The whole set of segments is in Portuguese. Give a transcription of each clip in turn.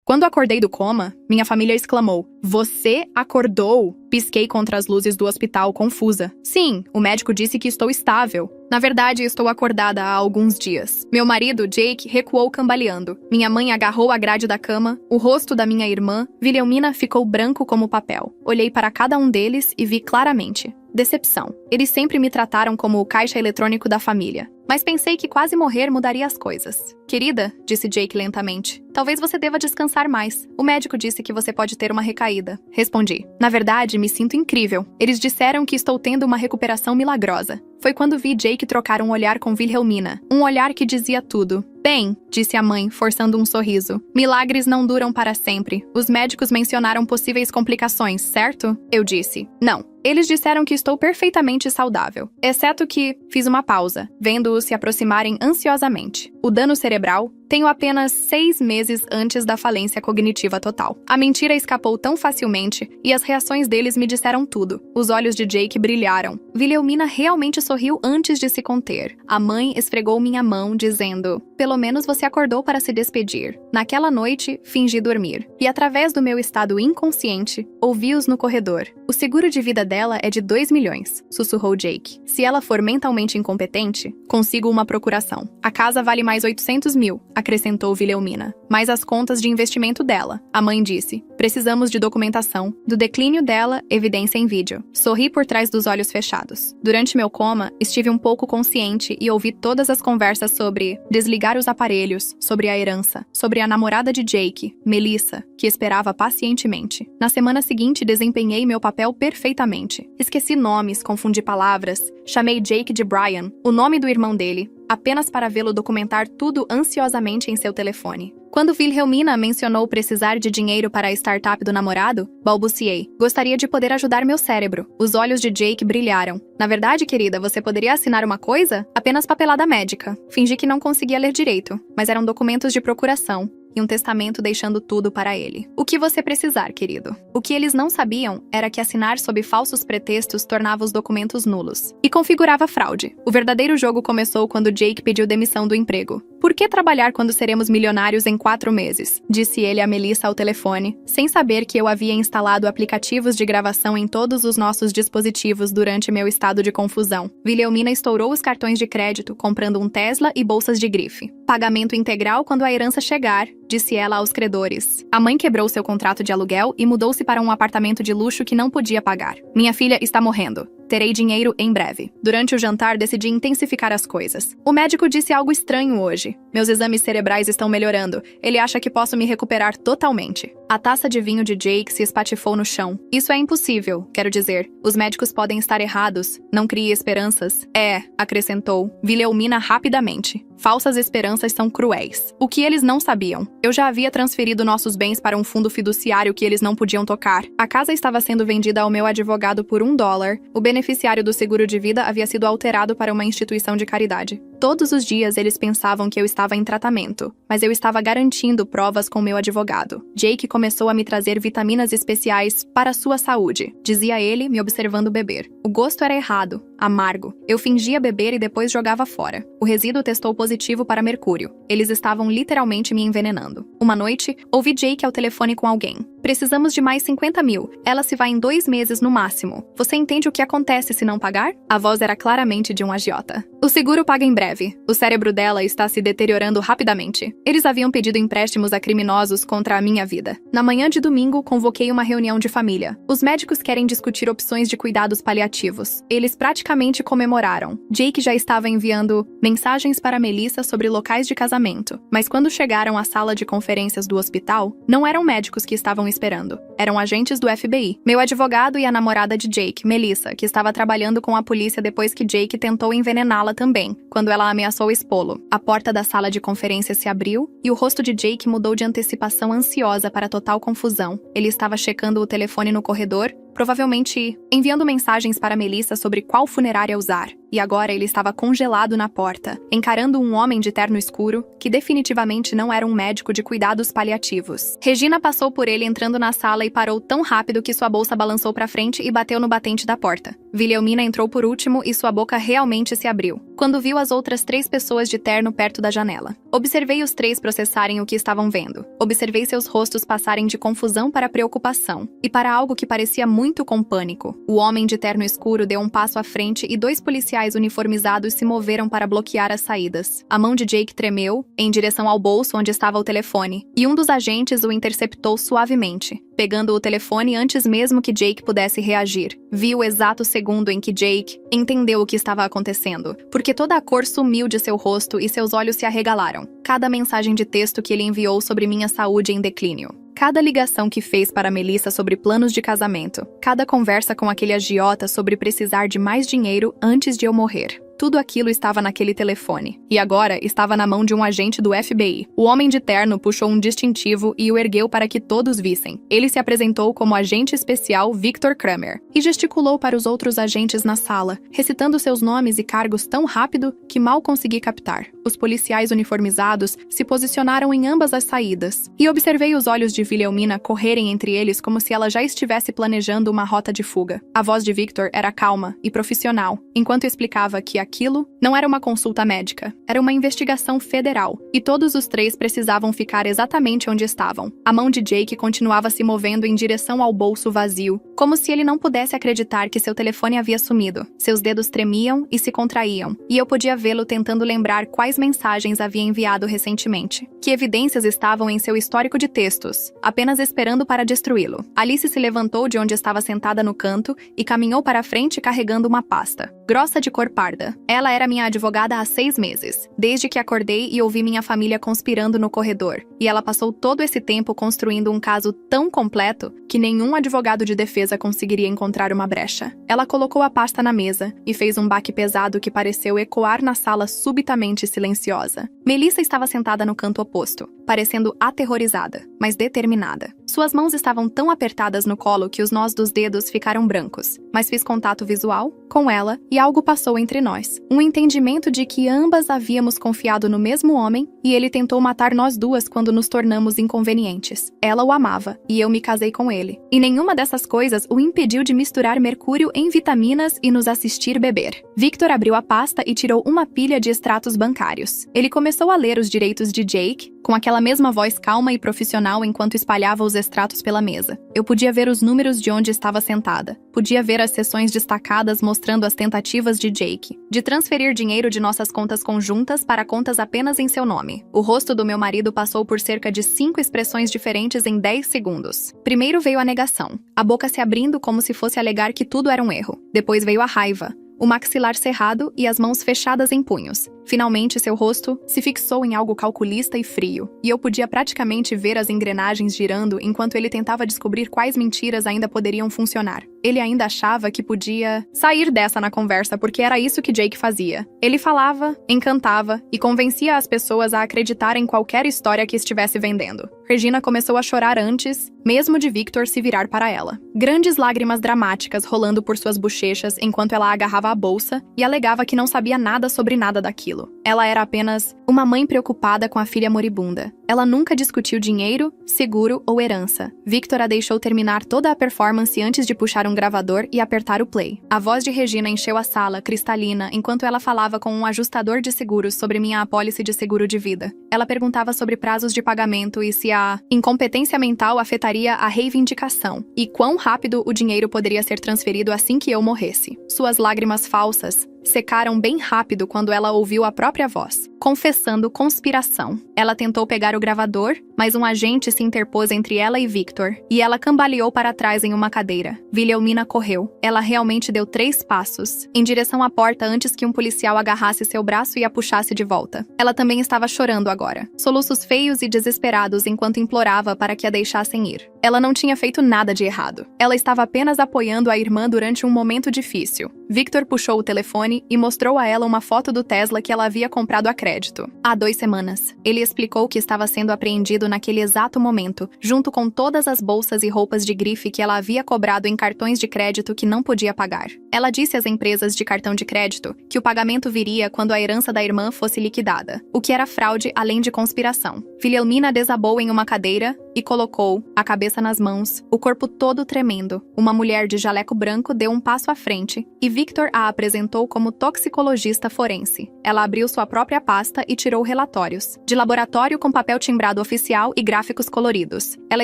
Quando acordei do coma, minha família exclamou: "Você acordou?" Pisquei contra as luzes do hospital, confusa. Sim, o médico disse que estou estável. Na verdade, estou acordada há alguns dias. Meu marido, Jake, recuou cambaleando. Minha mãe agarrou a grade da cama. O rosto da minha irmã, Wilhelmina, ficou branco como papel. Olhei para cada um deles e vi claramente: decepção. Eles sempre me trataram como o caixa eletrônico da família. Mas pensei que quase morrer mudaria as coisas. "Querida", disse Jake lentamente, "talvez você deva descansar mais. O médico disse que você pode ter uma recaída." Respondi: "Na verdade, me sinto incrível. Eles disseram que estou tendo uma recuperação milagrosa." Foi quando vi Jake trocar um olhar com Wilhelmina. Um olhar que dizia tudo. "Bem", disse a mãe, forçando um sorriso, "milagres não duram para sempre. Os médicos mencionaram possíveis complicações, certo?" Eu disse: "Não. Eles disseram que estou perfeitamente saudável. Exceto que..." Fiz uma pausa, vendo-os se aproximarem ansiosamente. "O dano cerebral? Tenho apenas 6 meses antes da falência cognitiva total." A mentira escapou tão facilmente, e as reações deles me disseram tudo. Os olhos de Jake brilharam. Wilhelmina realmente sorriu antes de se conter. A mãe esfregou minha mão, dizendo: "Pelo menos você acordou para se despedir." Naquela noite, fingi dormir. E através do meu estado inconsciente, ouvi-os no corredor. "O seguro de vida dela é de 2 milhões, sussurrou Jake. "Se ela for mentalmente incompetente, consigo uma procuração. A casa vale mais 800 mil, acrescentou Wilhelmina. "Mais as contas de investimento dela." A mãe disse: "Precisamos de documentação. Do declínio dela, evidência em vídeo." Sorri por trás dos olhos fechados. Durante meu coma, estive um pouco consciente e ouvi todas as conversas sobre desligar os aparelhos, sobre a herança, sobre a namorada de Jake, Melissa, que esperava pacientemente. Na semana seguinte, desempenhei meu papel perfeitamente. Esqueci nomes, confundi palavras, chamei Jake de Brian, o nome do irmão dele, apenas para vê-lo documentar tudo ansiosamente em seu telefone. Quando Wilhelmina mencionou precisar de dinheiro para a startup do namorado, balbuciei: "Gostaria de poder ajudar meu cérebro." Os olhos de Jake brilharam. "Na verdade, querida, você poderia assinar uma coisa? Apenas papelada médica." Fingi que não conseguia ler direito, mas eram documentos de procuração. E um testamento deixando tudo para ele. "O que você precisar, querido." O que eles não sabiam era que assinar sob falsos pretextos tornava os documentos nulos. E configurava fraude. O verdadeiro jogo começou quando Jake pediu demissão do emprego. "Por que trabalhar quando seremos milionários em 4 meses?" disse ele a Melissa ao telefone, sem saber que eu havia instalado aplicativos de gravação em todos os nossos dispositivos durante meu estado de confusão. Wilhelmina estourou os cartões de crédito, comprando um Tesla e bolsas de grife. "Pagamento integral quando a herança chegar", disse ela aos credores. A mãe quebrou seu contrato de aluguel e mudou-se para um apartamento de luxo que não podia pagar. "Minha filha está morrendo. Terei dinheiro em breve." Durante o jantar, decidi intensificar as coisas. "O médico disse algo estranho hoje. Meus exames cerebrais estão melhorando. Ele acha que posso me recuperar totalmente." A taça de vinho de Jake se espatifou no chão. "Isso é impossível, quero dizer. Os médicos podem estar errados. Não crie esperanças." "É", acrescentou Wilhelmina rapidamente. "Falsas esperanças são cruéis." O que eles não sabiam: eu já havia transferido nossos bens para um fundo fiduciário que eles não podiam tocar. A casa estava sendo vendida ao meu advogado por $1. O beneficiário do seguro de vida havia sido alterado para uma instituição de caridade. Todos os dias eles pensavam que eu estava em tratamento, mas eu estava garantindo provas com meu advogado. Jake começou a me trazer vitaminas especiais para sua saúde, dizia ele, me observando beber. O gosto era errado, amargo. Eu fingia beber e depois jogava fora. O resíduo testou positivo para mercúrio. Eles estavam literalmente me envenenando. Uma noite, ouvi Jake ao telefone com alguém. "Precisamos de mais 50 mil. Ela se vai em 2 meses no máximo. Você entende o que acontece se não pagar?" A voz era claramente de um agiota. "O seguro paga em breve. O cérebro dela está se deteriorando rapidamente." Eles haviam pedido empréstimos a criminosos contra a minha vida. Na manhã de domingo, convoquei uma reunião de família. Os médicos querem discutir opções de cuidados paliativos. Eles praticamente comemoraram. Jake já estava enviando mensagens para Melissa sobre locais de casamento. Mas quando chegaram à sala de conferências do hospital, não eram médicos que estavam esperando. Eram agentes do FBI. Meu advogado e a namorada de Jake, Melissa, que estava trabalhando com a polícia depois que Jake tentou envenená-la também, quando ela ameaçou expô-lo. A porta da sala de conferência se abriu e o rosto de Jake mudou de antecipação ansiosa para total confusão. Ele estava checando o telefone no corredor, provavelmente enviando mensagens para Melissa sobre qual funerária usar. e agora ele estava congelado na porta, encarando um homem de terno escuro, que definitivamente não era um médico de cuidados paliativos. Regina passou por ele entrando na sala e parou tão rápido que sua bolsa balançou para frente e bateu no batente da porta. Wilhelmina entrou por último e sua boca realmente se abriu, quando viu as outras 3 pessoas de terno perto da janela. Observei os 3 processarem o que estavam vendo. Observei seus rostos passarem de confusão para preocupação, e para algo que parecia muito com pânico. O homem de terno escuro deu um passo à frente e 2 policiais uniformizados se moveram para bloquear as saídas. A mão de Jake tremeu, em direção ao bolso onde estava o telefone, e um dos agentes o interceptou suavemente, pegando o telefone antes mesmo que Jake pudesse reagir. Vi o exato segundo em que Jake entendeu o que estava acontecendo, porque toda a cor sumiu de seu rosto e seus olhos se arregalaram. Cada mensagem de texto que ele enviou sobre minha saúde em declínio. Cada ligação que fez para Melissa sobre planos de casamento. Cada conversa com aquele agiota sobre precisar de mais dinheiro antes de eu morrer. Tudo aquilo estava naquele telefone. E agora estava na mão de um agente do FBI. O homem de terno puxou um distintivo e o ergueu para que todos vissem. Ele se apresentou como agente especial Victor Kramer e gesticulou para os outros agentes na sala, recitando seus nomes e cargos tão rápido que mal consegui captar. Os policiais uniformizados se posicionaram em ambas as saídas, e observei os olhos de Wilhelmina correrem entre eles como se ela já estivesse planejando uma rota de fuga. A voz de Victor era calma e profissional, enquanto explicava que aquilo não era uma consulta médica, era uma investigação federal, e todos os 3 precisavam ficar exatamente onde estavam. A mão de Jake continuava se movendo em direção ao bolso vazio, como se ele não pudesse acreditar que seu telefone havia sumido. Seus dedos tremiam e se contraíam, e eu podia vê-lo tentando lembrar quais mensagens havia enviado recentemente, que evidências estavam em seu histórico de textos, apenas esperando para destruí-lo. Alice se levantou de onde estava sentada no canto e caminhou para a frente carregando uma pasta, grossa de cor parda. Ela era minha advogada há 6 meses, desde que acordei e ouvi minha família conspirando no corredor, e ela passou todo esse tempo construindo um caso tão completo que nenhum advogado de defesa conseguiria encontrar uma brecha. Ela colocou a pasta na mesa e fez um baque pesado que pareceu ecoar na sala subitamente silenciosa. Melissa estava sentada no canto oposto, parecendo aterrorizada, mas determinada. Suas mãos estavam tão apertadas no colo que os nós dos dedos ficaram brancos, mas fiz contato visual com ela e algo passou entre nós. Um entendimento de que ambas havíamos confiado no mesmo homem e ele tentou matar nós duas quando nos tornamos inconvenientes. Ela o amava e eu me casei com ele. E nenhuma dessas coisas o impediu de misturar mercúrio em vitaminas e nos assistir beber. Victor abriu a pasta e tirou uma pilha de extratos bancários. Ele começou a ler os direitos de Jake, com aquela mesma voz calma e profissional enquanto espalhava os extratos pela mesa. Eu podia ver os números de onde estava sentada. Podia ver as seções destacadas mostrando as tentativas de Jake de transferir dinheiro de nossas contas conjuntas para contas apenas em seu nome. O rosto do meu marido passou por cerca de 5 expressões diferentes em 10 segundos. Primeiro veio a negação, a boca se abrindo como se fosse alegar que tudo era um erro. Depois veio a raiva, o maxilar cerrado e as mãos fechadas em punhos. Finalmente, seu rosto se fixou em algo calculista e frio, e eu podia praticamente ver as engrenagens girando enquanto ele tentava descobrir quais mentiras ainda poderiam funcionar. Ele ainda achava que podia sair dessa na conversa porque era isso que Jake fazia. Ele falava, encantava e convencia as pessoas a acreditar em qualquer história que estivesse vendendo. Regina começou a chorar antes, mesmo de Victor se virar para ela. Grandes lágrimas dramáticas rolando por suas bochechas enquanto ela agarrava a bolsa e alegava que não sabia nada sobre nada daquilo. Ela era apenas uma mãe preocupada com a filha moribunda. Ela nunca discutiu dinheiro, seguro ou herança. Victor a deixou terminar toda a performance antes de puxar um gravador e apertar o play. A voz de Regina encheu a sala, cristalina, enquanto ela falava com um ajustador de seguros sobre minha apólice de seguro de vida. Ela perguntava sobre prazos de pagamento e se a incompetência mental afetaria a reivindicação, e quão rápido o dinheiro poderia ser transferido assim que eu morresse. Suas lágrimas falsas secaram bem rápido quando ela ouviu a própria voz, confessando conspiração. Ela tentou pegar o gravador, mas um agente se interpôs entre ela e Victor, e ela cambaleou para trás em uma cadeira. Wilhelmina correu. Ela realmente deu 3 passos em direção à porta antes que um policial agarrasse seu braço e a puxasse de volta. Ela também estava chorando agora, soluços feios e desesperados enquanto implorava para que a deixassem ir. Ela não tinha feito nada de errado. Ela estava apenas apoiando a irmã durante um momento difícil. Victor puxou o telefone e mostrou a ela uma foto do Tesla que ela havia havia comprado a crédito. Há 2 semanas. Ele explicou que estava sendo apreendido naquele exato momento, junto com todas as bolsas e roupas de grife que ela havia cobrado em cartões de crédito que não podia pagar. Ela disse às empresas de cartão de crédito que o pagamento viria quando a herança da irmã fosse liquidada, o que era fraude além de conspiração. Wilhelmina desabou em uma cadeira e colocou a cabeça nas mãos, o corpo todo tremendo. Uma mulher de jaleco branco deu um passo à frente e Victor a apresentou como toxicologista forense. Ela abriu sua própria pasta e tirou relatórios, de laboratório com papel timbrado oficial e gráficos coloridos. Ela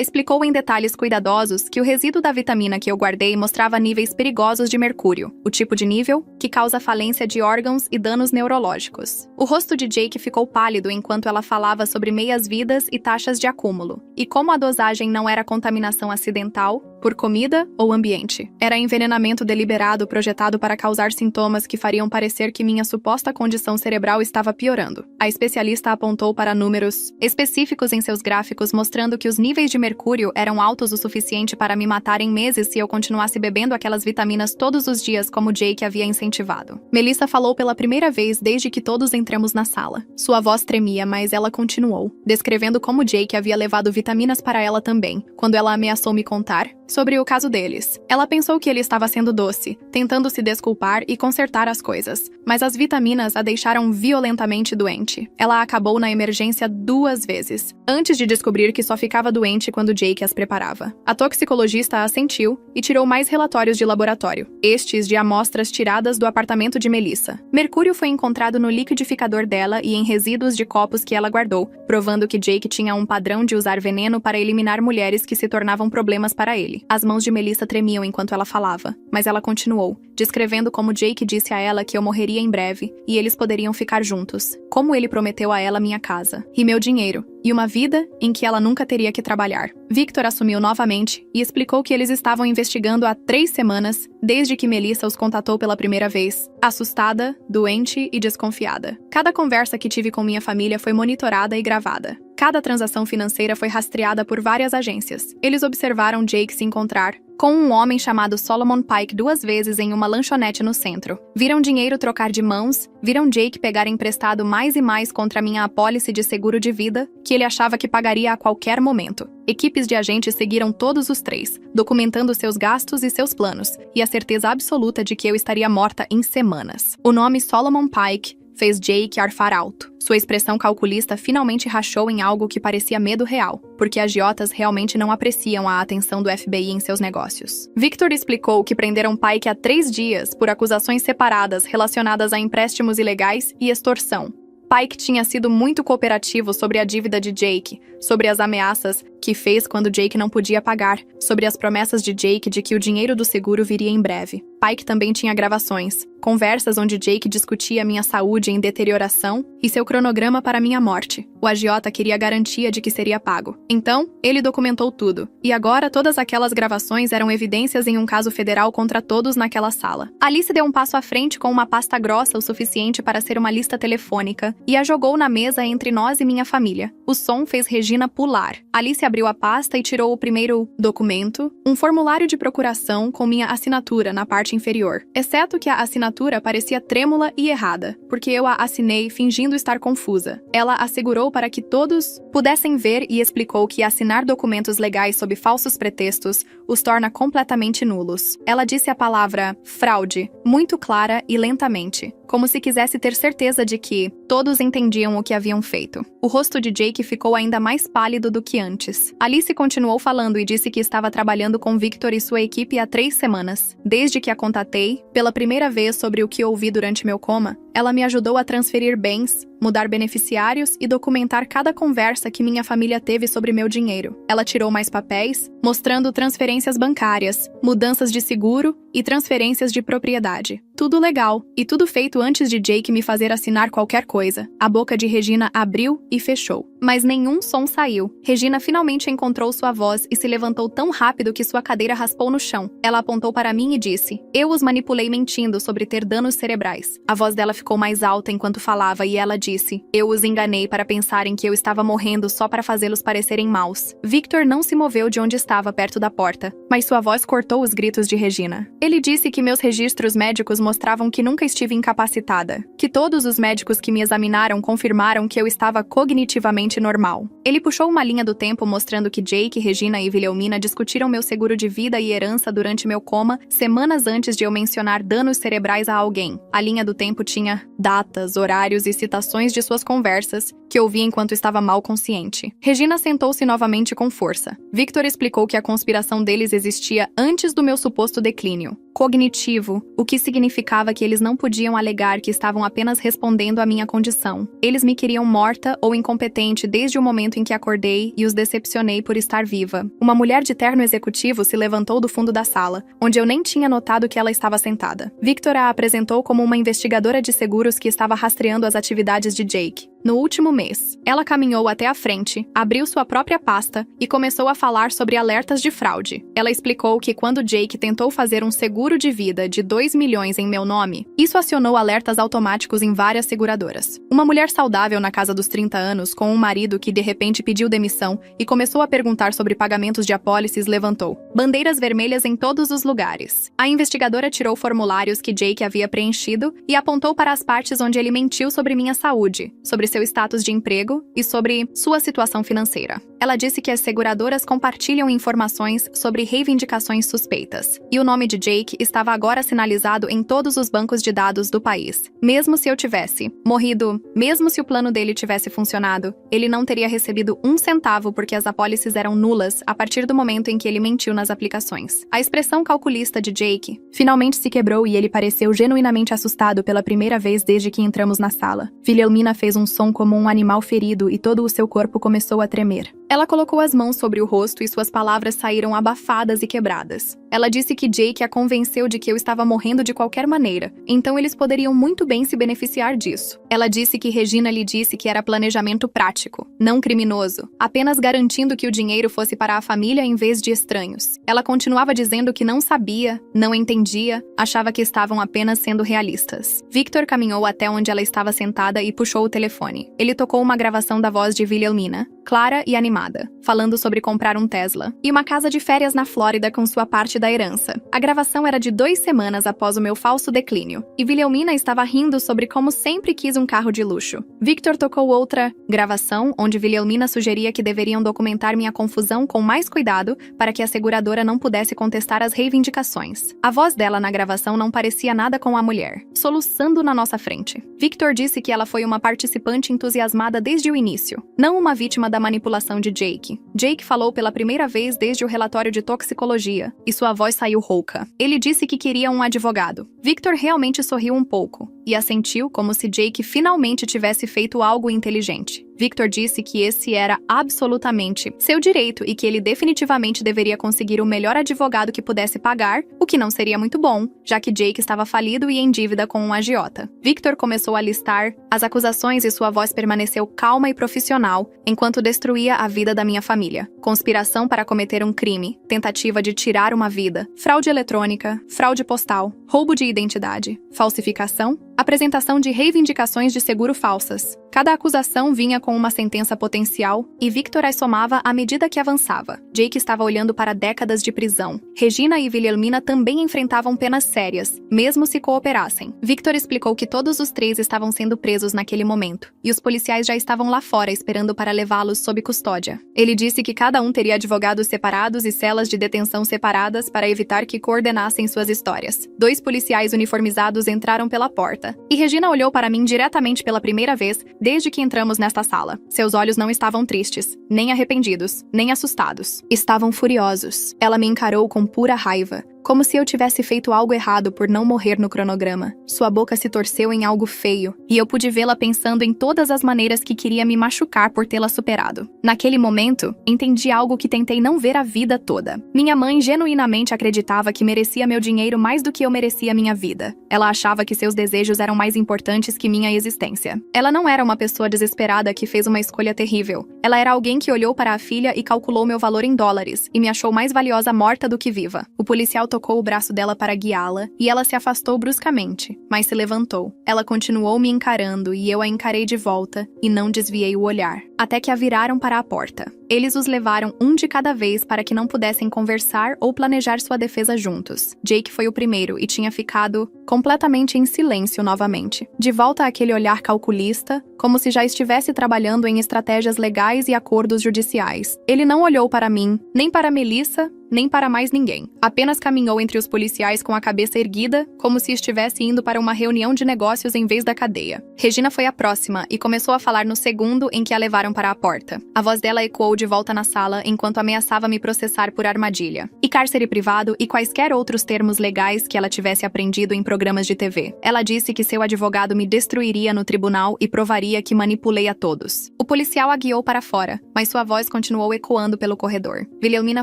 explicou em detalhes cuidadosos que o resíduo da vitamina que eu guardei mostrava níveis perigosos de mercúrio, o tipo de nível que causa falência de órgãos e danos neurológicos. O rosto de Jake ficou pálido enquanto ela falava sobre meias-vidas e taxas de acúmulo, e como a dosagem não era contaminação acidental, por comida ou ambiente. Era envenenamento deliberado projetado para causar sintomas que fariam parecer que minha suposta condição cerebral estava piorando. A especialista apontou para números específicos em seus gráficos mostrando que os níveis de mercúrio eram altos o suficiente para me matar em meses se eu continuasse bebendo aquelas vitaminas todos os dias como Jake havia incentivado. Melissa falou pela primeira vez desde que todos entramos na sala. Sua voz tremia, mas ela continuou, descrevendo como Jake havia levado vitaminas para ela também, quando ela ameaçou me contar sobre o caso deles. Ela pensou que ele estava sendo doce, tentando se desculpar e consertar as coisas, mas as vitaminas a deixaram violentamente doente. Ela acabou na emergência 2 vezes, antes de descobrir que só ficava doente quando Jake as preparava. A toxicologista assentiu e tirou mais relatórios de laboratório, estes de amostras tiradas do apartamento de Melissa. Mercúrio foi encontrado no liquidificador dela e em resíduos de copos que ela guardou, provando que Jake tinha um padrão de usar veneno para eliminar mulheres que se tornavam problemas para ele. As mãos de Melissa tremiam enquanto ela falava, mas ela continuou, descrevendo como Jake disse a ela que eu morreria em breve e eles poderiam ficar juntos, como ele prometeu a ela minha casa, e meu dinheiro, e uma vida em que ela nunca teria que trabalhar. Victor assumiu novamente e explicou que eles estavam investigando há 3 semanas, desde que Melissa os contatou pela primeira vez, assustada, doente e desconfiada. Cada conversa que tive com minha família foi monitorada e gravada. Cada transação financeira foi rastreada por várias agências. Eles observaram Jake se encontrar com um homem chamado Solomon Pike 2 vezes em uma lanchonete no centro. Viram dinheiro trocar de mãos, viram Jake pegar emprestado mais e mais contra minha apólice de seguro de vida, que ele achava que pagaria a qualquer momento. Equipes de agentes seguiram todos os 3, documentando seus gastos e seus planos, e a certeza absoluta de que eu estaria morta em semanas. O nome Solomon Pike fez Jake arfar alto. Sua expressão calculista finalmente rachou em algo que parecia medo real, porque agiotas realmente não apreciam a atenção do FBI em seus negócios. Victor explicou que prenderam Pike há 3 dias por acusações separadas relacionadas a empréstimos ilegais e extorsão. Pike tinha sido muito cooperativo sobre a dívida de Jake, sobre as ameaças que fez quando Jake não podia pagar, sobre as promessas de Jake de que o dinheiro do seguro viria em breve. Pike também tinha gravações, conversas onde Jake discutia minha saúde em deterioração e seu cronograma para minha morte. O agiota queria garantia de que seria pago. Então, ele documentou tudo. E agora todas aquelas gravações eram evidências em um caso federal contra todos naquela sala. Alice deu um passo à frente com uma pasta grossa o suficiente para ser uma lista telefônica e a jogou na mesa entre nós e minha família. O som fez Regina pular. Alice abriu a pasta e tirou o primeiro documento, um formulário de procuração com minha assinatura na parte inferior, exceto que a assinatura parecia trêmula e errada, porque eu a assinei fingindo estar confusa. Ela assegurou para que todos pudessem ver e explicou que assinar documentos legais sob falsos pretextos os torna completamente nulos. Ela disse a palavra fraude muito clara e lentamente, como se quisesse ter certeza de que todos entendiam o que haviam feito. O rosto de Jake ficou ainda mais pálido do que antes. Alice continuou falando e disse que estava trabalhando com Victor e sua equipe há 3 semanas. Desde que a contatei, pela primeira vez sobre o que ouvi durante meu coma, ela me ajudou a transferir bens, mudar beneficiários e documentar cada conversa que minha família teve sobre meu dinheiro. Ela tirou mais papéis, mostrando transferências bancárias, mudanças de seguro e transferências de propriedade. Tudo legal, e tudo feito antes de Jake me fazer assinar qualquer coisa. A boca de Regina abriu e fechou, mas nenhum som saiu. Regina finalmente encontrou sua voz e se levantou tão rápido que sua cadeira raspou no chão. Ela apontou para mim e disse: "Eu os manipulei mentindo sobre ter danos cerebrais." A voz dela ficou ficou mais alta enquanto falava e ela disse: "Eu os enganei para pensarem que eu estava morrendo só para fazê-los parecerem maus." Victor não se moveu de onde estava perto da porta, mas sua voz cortou os gritos de Regina. Ele disse que meus registros médicos mostravam que nunca estive incapacitada, que todos os médicos que me examinaram confirmaram que eu estava cognitivamente normal. Ele puxou uma linha do tempo mostrando que Jake, Regina e Wilhelmina discutiram meu seguro de vida e herança durante meu coma semanas antes de eu mencionar danos cerebrais a alguém. A linha do tempo tinha datas, horários e citações de suas conversas, que ouvi enquanto estava mal consciente. Regina sentou-se novamente com força. Victor explicou que a conspiração deles existia antes do meu suposto declínio cognitivo, o que significava que eles não podiam alegar que estavam apenas respondendo à minha condição. Eles me queriam morta ou incompetente desde o momento em que acordei e os decepcionei por estar viva. Uma mulher de terno executivo se levantou do fundo da sala, onde eu nem tinha notado que ela estava sentada. Victor a apresentou como uma investigadora de seguros que estava rastreando as atividades de Jake. No último mês, ela caminhou até a frente, abriu sua própria pasta e começou a falar sobre alertas de fraude. Ela explicou que quando Jake tentou fazer um seguro de vida de 2 milhões em meu nome, isso acionou alertas automáticos em várias seguradoras. Uma mulher saudável na casa dos 30 anos, com um marido que de repente pediu demissão e começou a perguntar sobre pagamentos de apólices, levantou bandeiras vermelhas em todos os lugares. A investigadora tirou formulários que Jake havia preenchido e apontou para as partes onde ele mentiu sobre minha saúde, sobre seu status de emprego e sobre sua situação financeira. Ela disse que as seguradoras compartilham informações sobre reivindicações suspeitas, e o nome de Jake estava agora sinalizado em todos os bancos de dados do país. Mesmo se eu tivesse morrido, mesmo se o plano dele tivesse funcionado, ele não teria recebido um centavo porque as apólices eram nulas a partir do momento em que ele mentiu nas aplicações. A expressão calculista de Jake finalmente se quebrou e ele pareceu genuinamente assustado pela primeira vez desde que entramos na sala. Wilhelmina fez um som como um animal ferido e todo o seu corpo começou a tremer. Ela colocou as mãos sobre o rosto e suas palavras saíram abafadas e quebradas. Ela disse que Jake a convenceu de que eu estava morrendo de qualquer maneira, então eles poderiam muito bem se beneficiar disso. Ela disse que Regina lhe disse que era planejamento prático, não criminoso, apenas garantindo que o dinheiro fosse para a família em vez de estranhos. Ela continuava dizendo que não sabia, não entendia, achava que estavam apenas sendo realistas. Victor caminhou até onde ela estava sentada e puxou o telefone. Ele tocou uma gravação da voz de Wilhelmina, clara e animada, falando sobre comprar um Tesla e uma casa de férias na Flórida com sua parte da herança. A gravação era de 2 semanas após o meu falso declínio, e Wilhelmina estava rindo sobre como sempre quis um carro de luxo. Victor tocou outra gravação, onde Wilhelmina sugeria que deveriam documentar minha confusão com mais cuidado para que a seguradora não pudesse contestar as reivindicações. A voz dela na gravação não parecia nada com a mulher, soluçando na nossa frente. Victor disse que ela foi uma participante entusiasmada desde o início, não uma vítima da manipulação de Jake. Jake falou pela primeira vez desde o relatório de toxicologia, e sua voz saiu rouca. Ele disse que queria um advogado. Victor realmente sorriu um pouco, e assentiu como se Jake finalmente tivesse feito algo inteligente. Victor disse que esse era absolutamente seu direito e que ele definitivamente deveria conseguir o melhor advogado que pudesse pagar, o que não seria muito bom, já que Jake estava falido e em dívida com um agiota. Victor começou a listar as acusações e sua voz permaneceu calma e profissional enquanto destruía a vida da minha família. Conspiração para cometer um crime, tentativa de tirar uma vida, fraude eletrônica, fraude postal, roubo de identidade, falsificação, apresentação de reivindicações de seguro falsas. Cada acusação vinha com uma sentença potencial e Victor as somava à medida que avançava. Jake estava olhando para décadas de prisão. Regina e Wilhelmina também enfrentavam penas sérias, mesmo se cooperassem. Victor explicou que todos os 3 estavam sendo presos naquele momento, e os policiais já estavam lá fora esperando para levá-los sob custódia. Ele disse que cada um teria advogados separados e celas de detenção separadas para evitar que coordenassem suas histórias. 2 policiais uniformizados entraram pela porta, e Regina olhou para mim diretamente pela primeira vez desde que entramos nesta sala. Seus olhos não estavam tristes, nem arrependidos, nem assustados. Estavam furiosos. Ela me encarou com pura raiva, como se eu tivesse feito algo errado por não morrer no cronograma. Sua boca se torceu em algo feio, e eu pude vê-la pensando em todas as maneiras que queria me machucar por tê-la superado. Naquele momento, entendi algo que tentei não ver a vida toda. Minha mãe genuinamente acreditava que merecia meu dinheiro mais do que eu merecia minha vida. Ela achava que seus desejos eram mais importantes que minha existência. Ela não era uma pessoa desesperada que fez uma escolha terrível. Ela era alguém que olhou para a filha e calculou meu valor em dólares, e me achou mais valiosa morta do que viva. O policial tocou o braço dela para guiá-la e ela se afastou bruscamente, mas se levantou. Ela continuou me encarando e eu a encarei de volta e não desviei o olhar, até que a viraram para a porta. Eles os levaram um de cada vez para que não pudessem conversar ou planejar sua defesa juntos. Jake foi o primeiro e tinha ficado completamente em silêncio novamente, de volta àquele olhar calculista, como se já estivesse trabalhando em estratégias legais e acordos judiciais. Ele não olhou para mim, nem para Melissa, nem para mais ninguém. Apenas caminhou entre os policiais com a cabeça erguida, como se estivesse indo para uma reunião de negócios em vez da cadeia. Regina foi a próxima e começou a falar no segundo em que a levaram para a porta. A voz dela ecoou de volta na sala enquanto ameaçava me processar por armadilha, e cárcere privado e quaisquer outros termos legais que ela tivesse aprendido em programas de TV. Ela disse que seu advogado me destruiria no tribunal e provaria que manipulei a todos. O policial a guiou para fora, mas sua voz continuou ecoando pelo corredor. Wilhelmina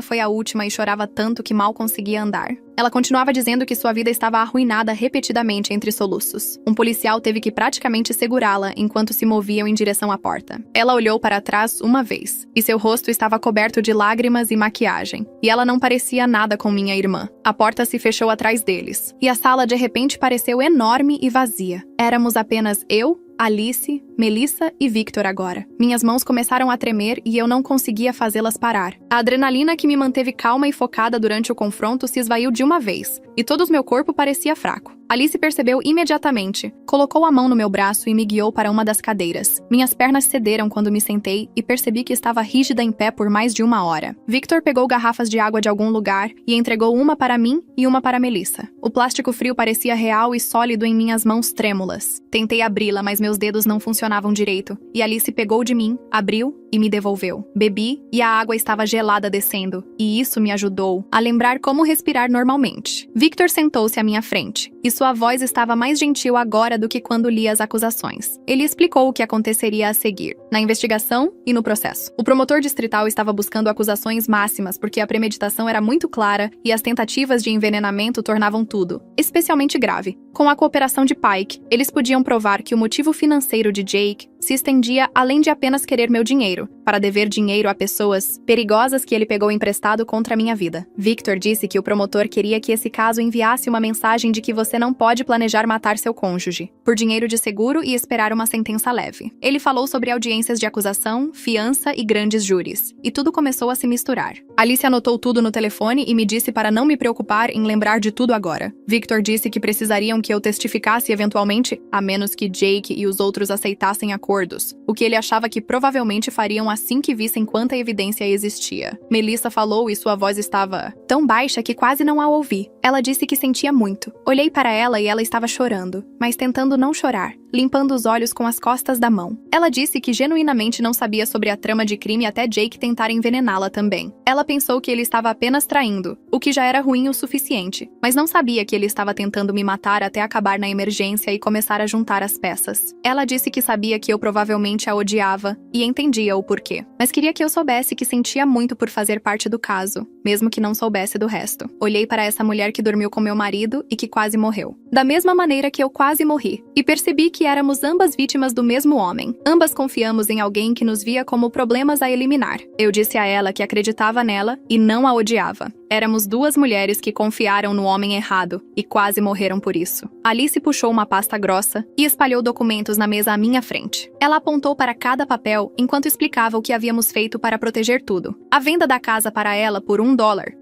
foi a última e chorava tanto que mal conseguia andar. Ela continuava dizendo que sua vida estava arruinada repetidamente entre soluços. Um policial teve que praticamente segurá-la enquanto se moviam em direção à porta. Ela olhou para trás uma vez, e seu rosto estava coberto de lágrimas e maquiagem, e ela não parecia nada com minha irmã. A porta se fechou atrás deles, e a sala de repente pareceu enorme e vazia. Éramos apenas eu, Alice, Melissa e Victor agora. Minhas mãos começaram a tremer e eu não conseguia fazê-las parar. A adrenalina que me manteve calma e focada durante o confronto se esvaiu de uma vez, e todo o meu corpo parecia fraco. Alice percebeu imediatamente, colocou a mão no meu braço e me guiou para uma das cadeiras. Minhas pernas cederam quando me sentei e percebi que estava rígida em pé por mais de uma hora. Victor pegou garrafas de água de algum lugar e entregou uma para mim e uma para Melissa. O plástico frio parecia real e sólido em minhas mãos trêmulas. Tentei abri-la, mas meus dedos não funcionavam direito, e Alice pegou de mim, abriu e me devolveu. Bebi e a água estava gelada descendo, e isso me ajudou a lembrar como respirar normalmente. Victor sentou-se à minha frente, e sua voz estava mais gentil agora do que quando li as acusações. Ele explicou o que aconteceria a seguir, na investigação e no processo. O promotor distrital estava buscando acusações máximas porque a premeditação era muito clara e as tentativas de envenenamento tornavam tudo, especialmente grave. Com a cooperação de Pike, eles podiam provar que o motivo financeiro de Jake se estendia além de apenas querer meu dinheiro, para dever dinheiro a pessoas perigosas que ele pegou emprestado contra a minha vida. Victor disse que o promotor queria que esse caso enviasse uma mensagem de que você não pode planejar matar seu cônjuge, por dinheiro de seguro e esperar uma sentença leve. Ele falou sobre audiências de acusação, fiança e grandes júris, e tudo começou a se misturar. Alice anotou tudo no telefone e me disse para não me preocupar em lembrar de tudo agora. Victor disse que precisariam que eu testificasse eventualmente, a menos que Jake e os outros aceitassem acordos, o que ele achava que provavelmente fariam assim que vissem quanta evidência existia. Melissa falou e sua voz estava tão baixa que quase não a ouvi. Ela disse que sentia muito. Olhei para ela e ela estava chorando, mas tentando não chorar, limpando os olhos com as costas da mão. Ela disse que genuinamente não sabia sobre a trama de crime até Jake tentar envenená-la também. Ela pensou que ele estava apenas traindo, o que já era ruim o suficiente, mas não sabia que ele estava tentando me matar até acabar na emergência e começar a juntar as peças. Ela disse que sabia que eu provavelmente a odiava e entendia o porquê, mas queria que eu soubesse que sentia muito por fazer parte do caso, mesmo que não soubesse do resto. Olhei para essa mulher que dormiu com meu marido e que quase morreu, da mesma maneira que eu quase morri, e percebi que éramos ambas vítimas do mesmo homem. Ambas confiamos em alguém que nos via como problemas a eliminar. Eu disse a ela que acreditava nela e não a odiava. Éramos duas mulheres que confiaram no homem errado e quase morreram por isso. Alice puxou uma pasta grossa e espalhou documentos na mesa à minha frente. Ela apontou para cada papel enquanto explicava o que havíamos feito para proteger tudo. A venda da casa para ela por $1,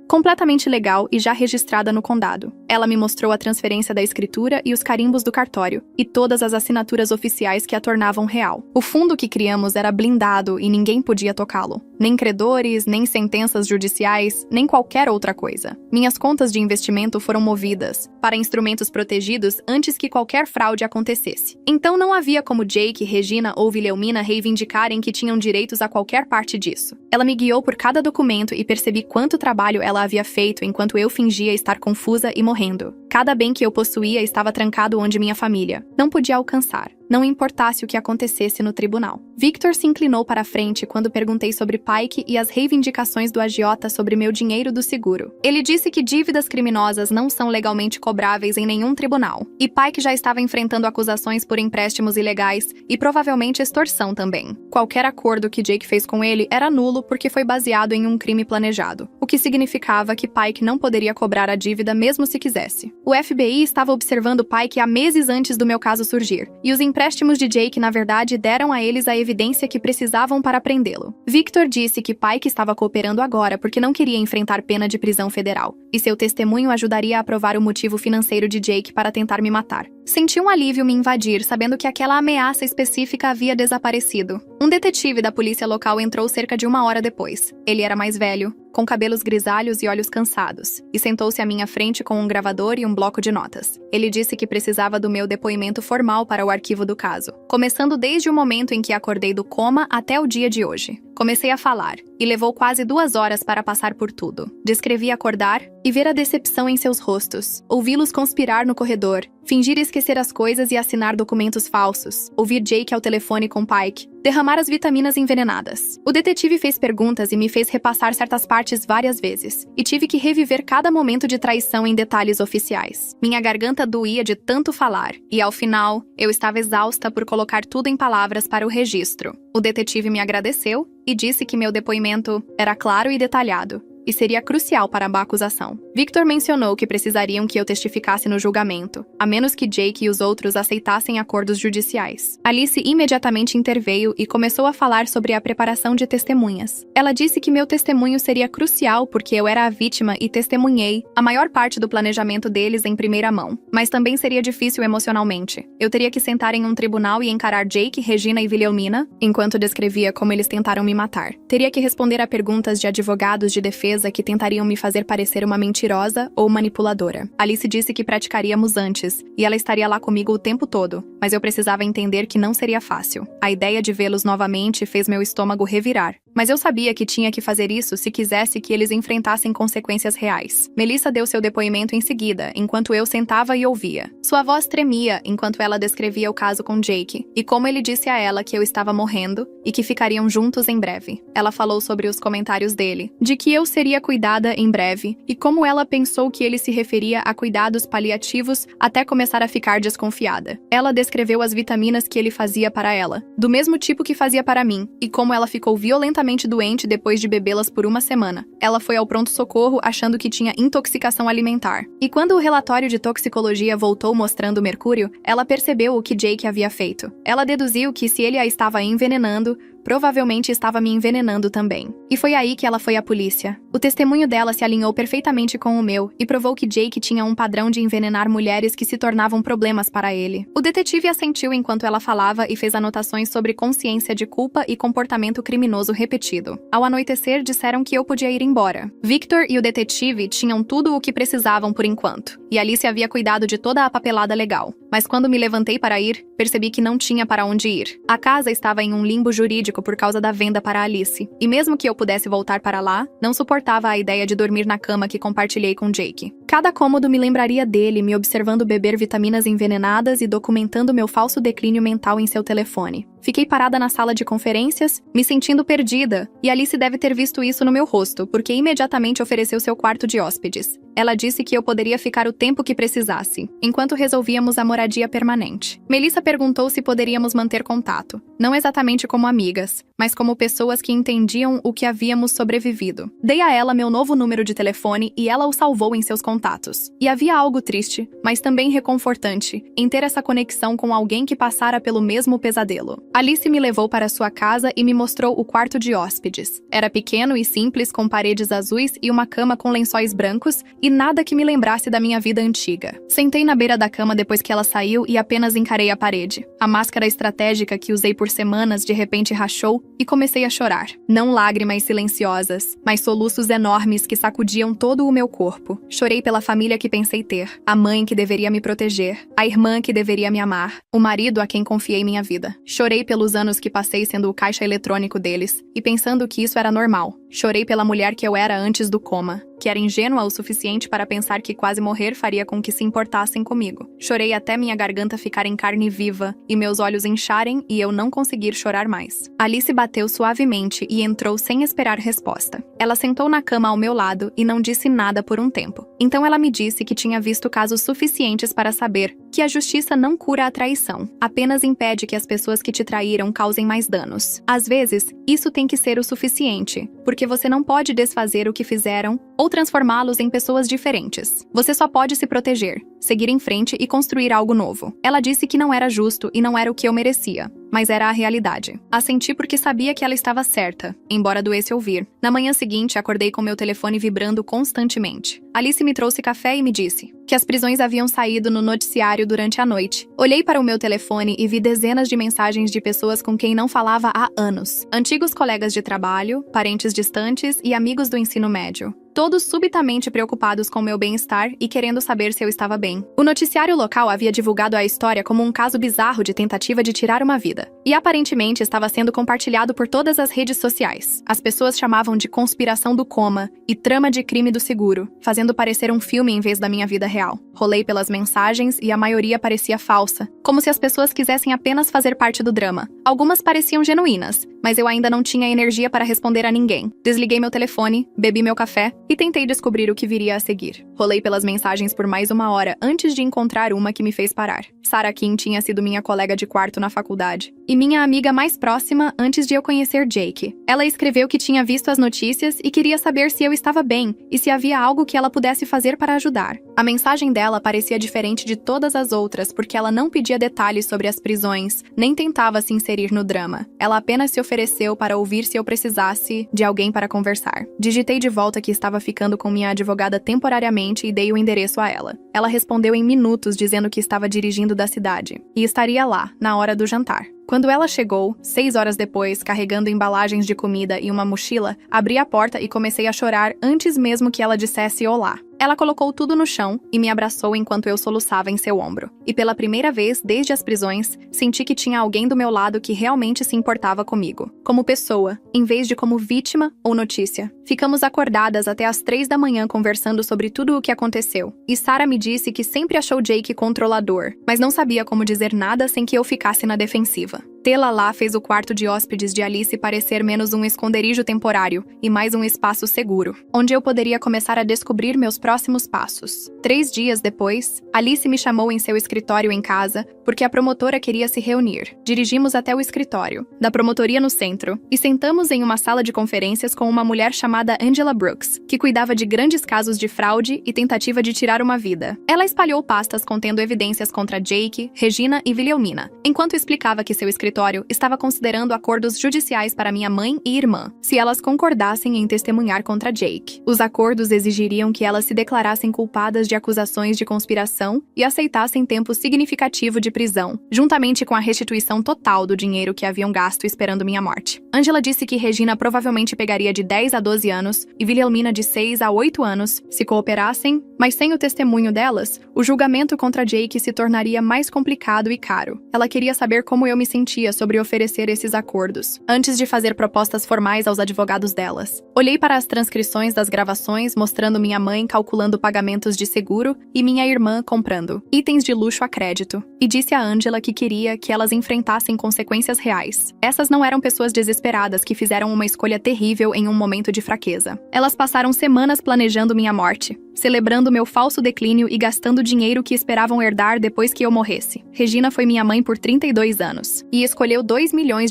completamente legal e já registrada no condado. Ela me mostrou a transferência da escritura e os carimbos do cartório, e todas as assinaturas oficiais que a tornavam real. O fundo que criamos era blindado e ninguém podia tocá-lo. Nem credores, nem sentenças judiciais, nem qualquer outra coisa. Minhas contas de investimento foram movidas para instrumentos protegidos antes que qualquer fraude acontecesse. Então não havia como Jake, Regina ou Wilhelmina reivindicarem que tinham direitos a qualquer parte disso. Ela me guiou por cada documento e percebi quanto trabalho ela havia feito enquanto eu fingia estar confusa e morrendo. Cada bem que eu possuía estava trancado onde minha família não podia alcançar, não importasse o que acontecesse no tribunal. Victor se inclinou para a frente quando perguntei sobre Pike e as reivindicações do agiota sobre meu dinheiro do seguro. Ele disse que dívidas criminosas não são legalmente cobráveis em nenhum tribunal, e Pike já estava enfrentando acusações por empréstimos ilegais e provavelmente extorsão também. Qualquer acordo que Jake fez com ele era nulo porque foi baseado em um crime planejado, o que significava indicava que Pike não poderia cobrar a dívida mesmo se quisesse. O FBI estava observando Pike há meses antes do meu caso surgir, e os empréstimos de Jake, na verdade, deram a eles a evidência que precisavam para prendê-lo. Victor disse que Pike estava cooperando agora porque não queria enfrentar pena de prisão federal, e seu testemunho ajudaria a provar o motivo financeiro de Jake para tentar me matar. Senti um alívio me invadir, sabendo que aquela ameaça específica havia desaparecido. Um detetive da polícia local entrou cerca de 1 hora depois. Ele era mais velho, com cabelos grisalhos e olhos cansados, e sentou-se à minha frente com um gravador e um bloco de notas. Ele disse que precisava do meu depoimento formal para o arquivo do caso, começando desde o momento em que acordei do coma até o dia de hoje. Comecei a falar, e levou quase 2 horas para passar por tudo. Descrevi acordar e ver a decepção em seus rostos, ouvi-los conspirar no corredor, fingir esquecer as coisas e assinar documentos falsos, ouvir Jake ao telefone com Pike, derramar as vitaminas envenenadas. O detetive fez perguntas e me fez repassar certas partes várias vezes, e tive que reviver cada momento de traição em detalhes oficiais. Minha garganta doía de tanto falar, e ao final, eu estava exausta por colocar tudo em palavras para o registro. O detetive me agradeceu e disse que meu depoimento era claro e detalhado, e seria crucial para a acusação. Victor mencionou que precisariam que eu testificasse no julgamento, a menos que Jake e os outros aceitassem acordos judiciais. Alice imediatamente interveio e começou a falar sobre a preparação de testemunhas. Ela disse que meu testemunho seria crucial porque eu era a vítima e testemunhei a maior parte do planejamento deles em primeira mão, mas também seria difícil emocionalmente. Eu teria que sentar em um tribunal e encarar Jake, Regina e Wilhelmina, enquanto descrevia como eles tentaram me matar. Teria que responder a perguntas de advogados de defesa que tentariam me fazer parecer uma mentirosa ou manipuladora. Alice disse que praticaríamos antes, e ela estaria lá comigo o tempo todo, mas eu precisava entender que não seria fácil. A ideia de vê-los novamente fez meu estômago revirar, mas eu sabia que tinha que fazer isso se quisesse que eles enfrentassem consequências reais. Melissa deu seu depoimento em seguida, enquanto eu sentava e ouvia. Sua voz tremia enquanto ela descrevia o caso com Jake, e como ele disse a ela que eu estava morrendo e que ficariam juntos em breve. Ela falou sobre os comentários dele, de que eu seria cuidada em breve, e como ela pensou que ele se referia a cuidados paliativos até começar a ficar desconfiada. Ela descreveu as vitaminas que ele fazia para ela, do mesmo tipo que fazia para mim, e como ela ficou violentamente doente depois de bebê-las por 1 semana. Ela foi ao pronto-socorro achando que tinha intoxicação alimentar. E quando o relatório de toxicologia voltou mostrando mercúrio, ela percebeu o que Jake havia feito. Ela deduziu que se ele a estava envenenando, provavelmente estava me envenenando também. E foi aí que ela foi à polícia. O testemunho dela se alinhou perfeitamente com o meu e provou que Jake tinha um padrão de envenenar mulheres que se tornavam problemas para ele. O detetive assentiu enquanto ela falava e fez anotações sobre consciência de culpa e comportamento criminoso repetido. Ao anoitecer, disseram que eu podia ir embora. Victor e o detetive tinham tudo o que precisavam por enquanto, e Alice havia cuidado de toda a papelada legal. Mas quando me levantei para ir, percebi que não tinha para onde ir. A casa estava em um limbo jurídico por causa da venda para Alice, e mesmo que eu pudesse voltar para lá, não suportava a ideia de dormir na cama que compartilhei com Jake. Cada cômodo me lembraria dele, me observando beber vitaminas envenenadas e documentando meu falso declínio mental em seu telefone. Fiquei parada na sala de conferências, me sentindo perdida, e Alice deve ter visto isso no meu rosto, porque imediatamente ofereceu seu quarto de hóspedes. Ela disse que eu poderia ficar o tempo que precisasse, enquanto resolvíamos a moradia permanente. Melissa perguntou se poderíamos manter contato, não exatamente como amigas, mas como pessoas que entendiam o que havíamos sobrevivido. Dei a ela meu novo número de telefone e ela o salvou em seus contatos. E havia algo triste, mas também reconfortante, em ter essa conexão com alguém que passara pelo mesmo pesadelo. Alice me levou para sua casa e me mostrou o quarto de hóspedes. Era pequeno e simples, com paredes azuis e uma cama com lençóis brancos, e nada que me lembrasse da minha vida antiga. Sentei na beira da cama depois que ela saiu e apenas encarei a parede. A máscara estratégica que usei por semanas de repente rachou e comecei a chorar. Não lágrimas silenciosas, mas soluços enormes que sacudiam todo o meu corpo. Chorei pela família que pensei ter, a mãe que deveria me proteger, a irmã que deveria me amar, o marido a quem confiei minha vida. Chorei pelos anos que passei sendo o caixa eletrônico deles e pensando que isso era normal. Chorei pela mulher que eu era antes do coma, que era ingênua o suficiente para pensar que quase morrer faria com que se importassem comigo. Chorei até minha garganta ficar em carne viva e meus olhos incharem e eu não conseguir chorar mais. Alice bateu suavemente e entrou sem esperar resposta. Ela sentou na cama ao meu lado e não disse nada por um tempo. Então ela me disse que tinha visto casos suficientes para saber que a justiça não cura a traição, apenas impede que as pessoas que te traíram causem mais danos. Às vezes, isso tem que ser o suficiente, porque porque você não pode desfazer o que fizeram ou transformá-los em pessoas diferentes. Você só pode se proteger, seguir em frente e construir algo novo. Ela disse que não era justo e não era o que eu merecia, mas era a realidade. Assenti porque sabia que ela estava certa, embora doesse ouvir. Na manhã seguinte, acordei com meu telefone vibrando constantemente. Alice me trouxe café e me disse que as prisões haviam saído no noticiário durante a noite. Olhei para o meu telefone e vi dezenas de mensagens de pessoas com quem não falava há anos. Antigos colegas de trabalho, parentes distantes e amigos do ensino médio. Todos subitamente preocupados com meu bem-estar e querendo saber se eu estava bem. O noticiário local havia divulgado a história como um caso bizarro de tentativa de tirar uma vida. E aparentemente estava sendo compartilhado por todas as redes sociais. As pessoas chamavam de conspiração do coma e trama de crime do seguro, fazendo parecer um filme em vez da minha vida real. Rolei pelas mensagens e a maioria parecia falsa, como se as pessoas quisessem apenas fazer parte do drama. Algumas pareciam genuínas, mas eu ainda não tinha energia para responder a ninguém. Desliguei meu telefone, bebi meu café e tentei descobrir o que viria a seguir. Rolei pelas mensagens por mais 1 hora antes de encontrar uma que me fez parar. Sarah Kim tinha sido minha colega de quarto na faculdade e minha amiga mais próxima antes de eu conhecer Jake. Ela escreveu que tinha visto as notícias e queria saber se eu estava bem e se havia algo que ela pudesse fazer para ajudar. A mensagem dela parecia diferente de todas as outras porque ela não pedia detalhes sobre as prisões, nem tentava se inserir no drama. Ela apenas se ofereceu para ouvir se eu precisasse de alguém para conversar. Digitei de volta que estava ficando com minha advogada temporariamente e dei o endereço a ela. Ela respondeu em minutos dizendo que estava dirigindo da cidade e estaria lá, na hora do jantar. Quando ela chegou, 6 horas depois, carregando embalagens de comida e uma mochila, abri a porta e comecei a chorar antes mesmo que ela dissesse olá. Ela colocou tudo no chão e me abraçou enquanto eu soluçava em seu ombro. E pela primeira vez, desde as prisões, senti que tinha alguém do meu lado que realmente se importava comigo. Como pessoa, em vez de como vítima ou notícia. Ficamos acordadas até as 3 da manhã conversando sobre tudo o que aconteceu. E Sarah me disse que sempre achou Jake controlador, mas não sabia como dizer nada sem que eu ficasse na defensiva. Tê-la lá fez o quarto de hóspedes de Alice parecer menos um esconderijo temporário e mais um espaço seguro, onde eu poderia começar a descobrir meus próximos passos. 3 dias depois, Alice me chamou em seu escritório em casa porque a promotora queria se reunir. Dirigimos até o escritório, da promotoria no centro, e sentamos em uma sala de conferências com uma mulher chamada Angela Brooks, que cuidava de grandes casos de fraude e tentativa de tirar uma vida. Ela espalhou pastas contendo evidências contra Jake, Regina e Wilhelmina, enquanto explicava que seu escritório estava considerando acordos judiciais para minha mãe e irmã, se elas concordassem em testemunhar contra Jake. Os acordos exigiriam que elas se declarassem culpadas de acusações de conspiração e aceitassem tempo significativo de prisão, juntamente com a restituição total do dinheiro que haviam gasto esperando minha morte. Angela disse que Regina provavelmente pegaria de 10 a 12 anos e Wilhelmina de 6 a 8 anos se cooperassem, mas sem o testemunho delas, o julgamento contra Jake se tornaria mais complicado e caro. Ela queria saber como eu me sentia sobre oferecer esses acordos, antes de fazer propostas formais aos advogados delas. Olhei para as transcrições das gravações mostrando minha mãe calculando pagamentos de seguro e minha irmã comprando itens de luxo a crédito, e disse a Angela que queria que elas enfrentassem consequências reais. Essas não eram pessoas desesperadas que fizeram uma escolha terrível em um momento de fraqueza. Elas passaram semanas planejando minha morte, celebrando meu falso declínio e gastando dinheiro que esperavam herdar depois que eu morresse. Regina foi minha mãe por 32 anos, e escolheu $2 milhões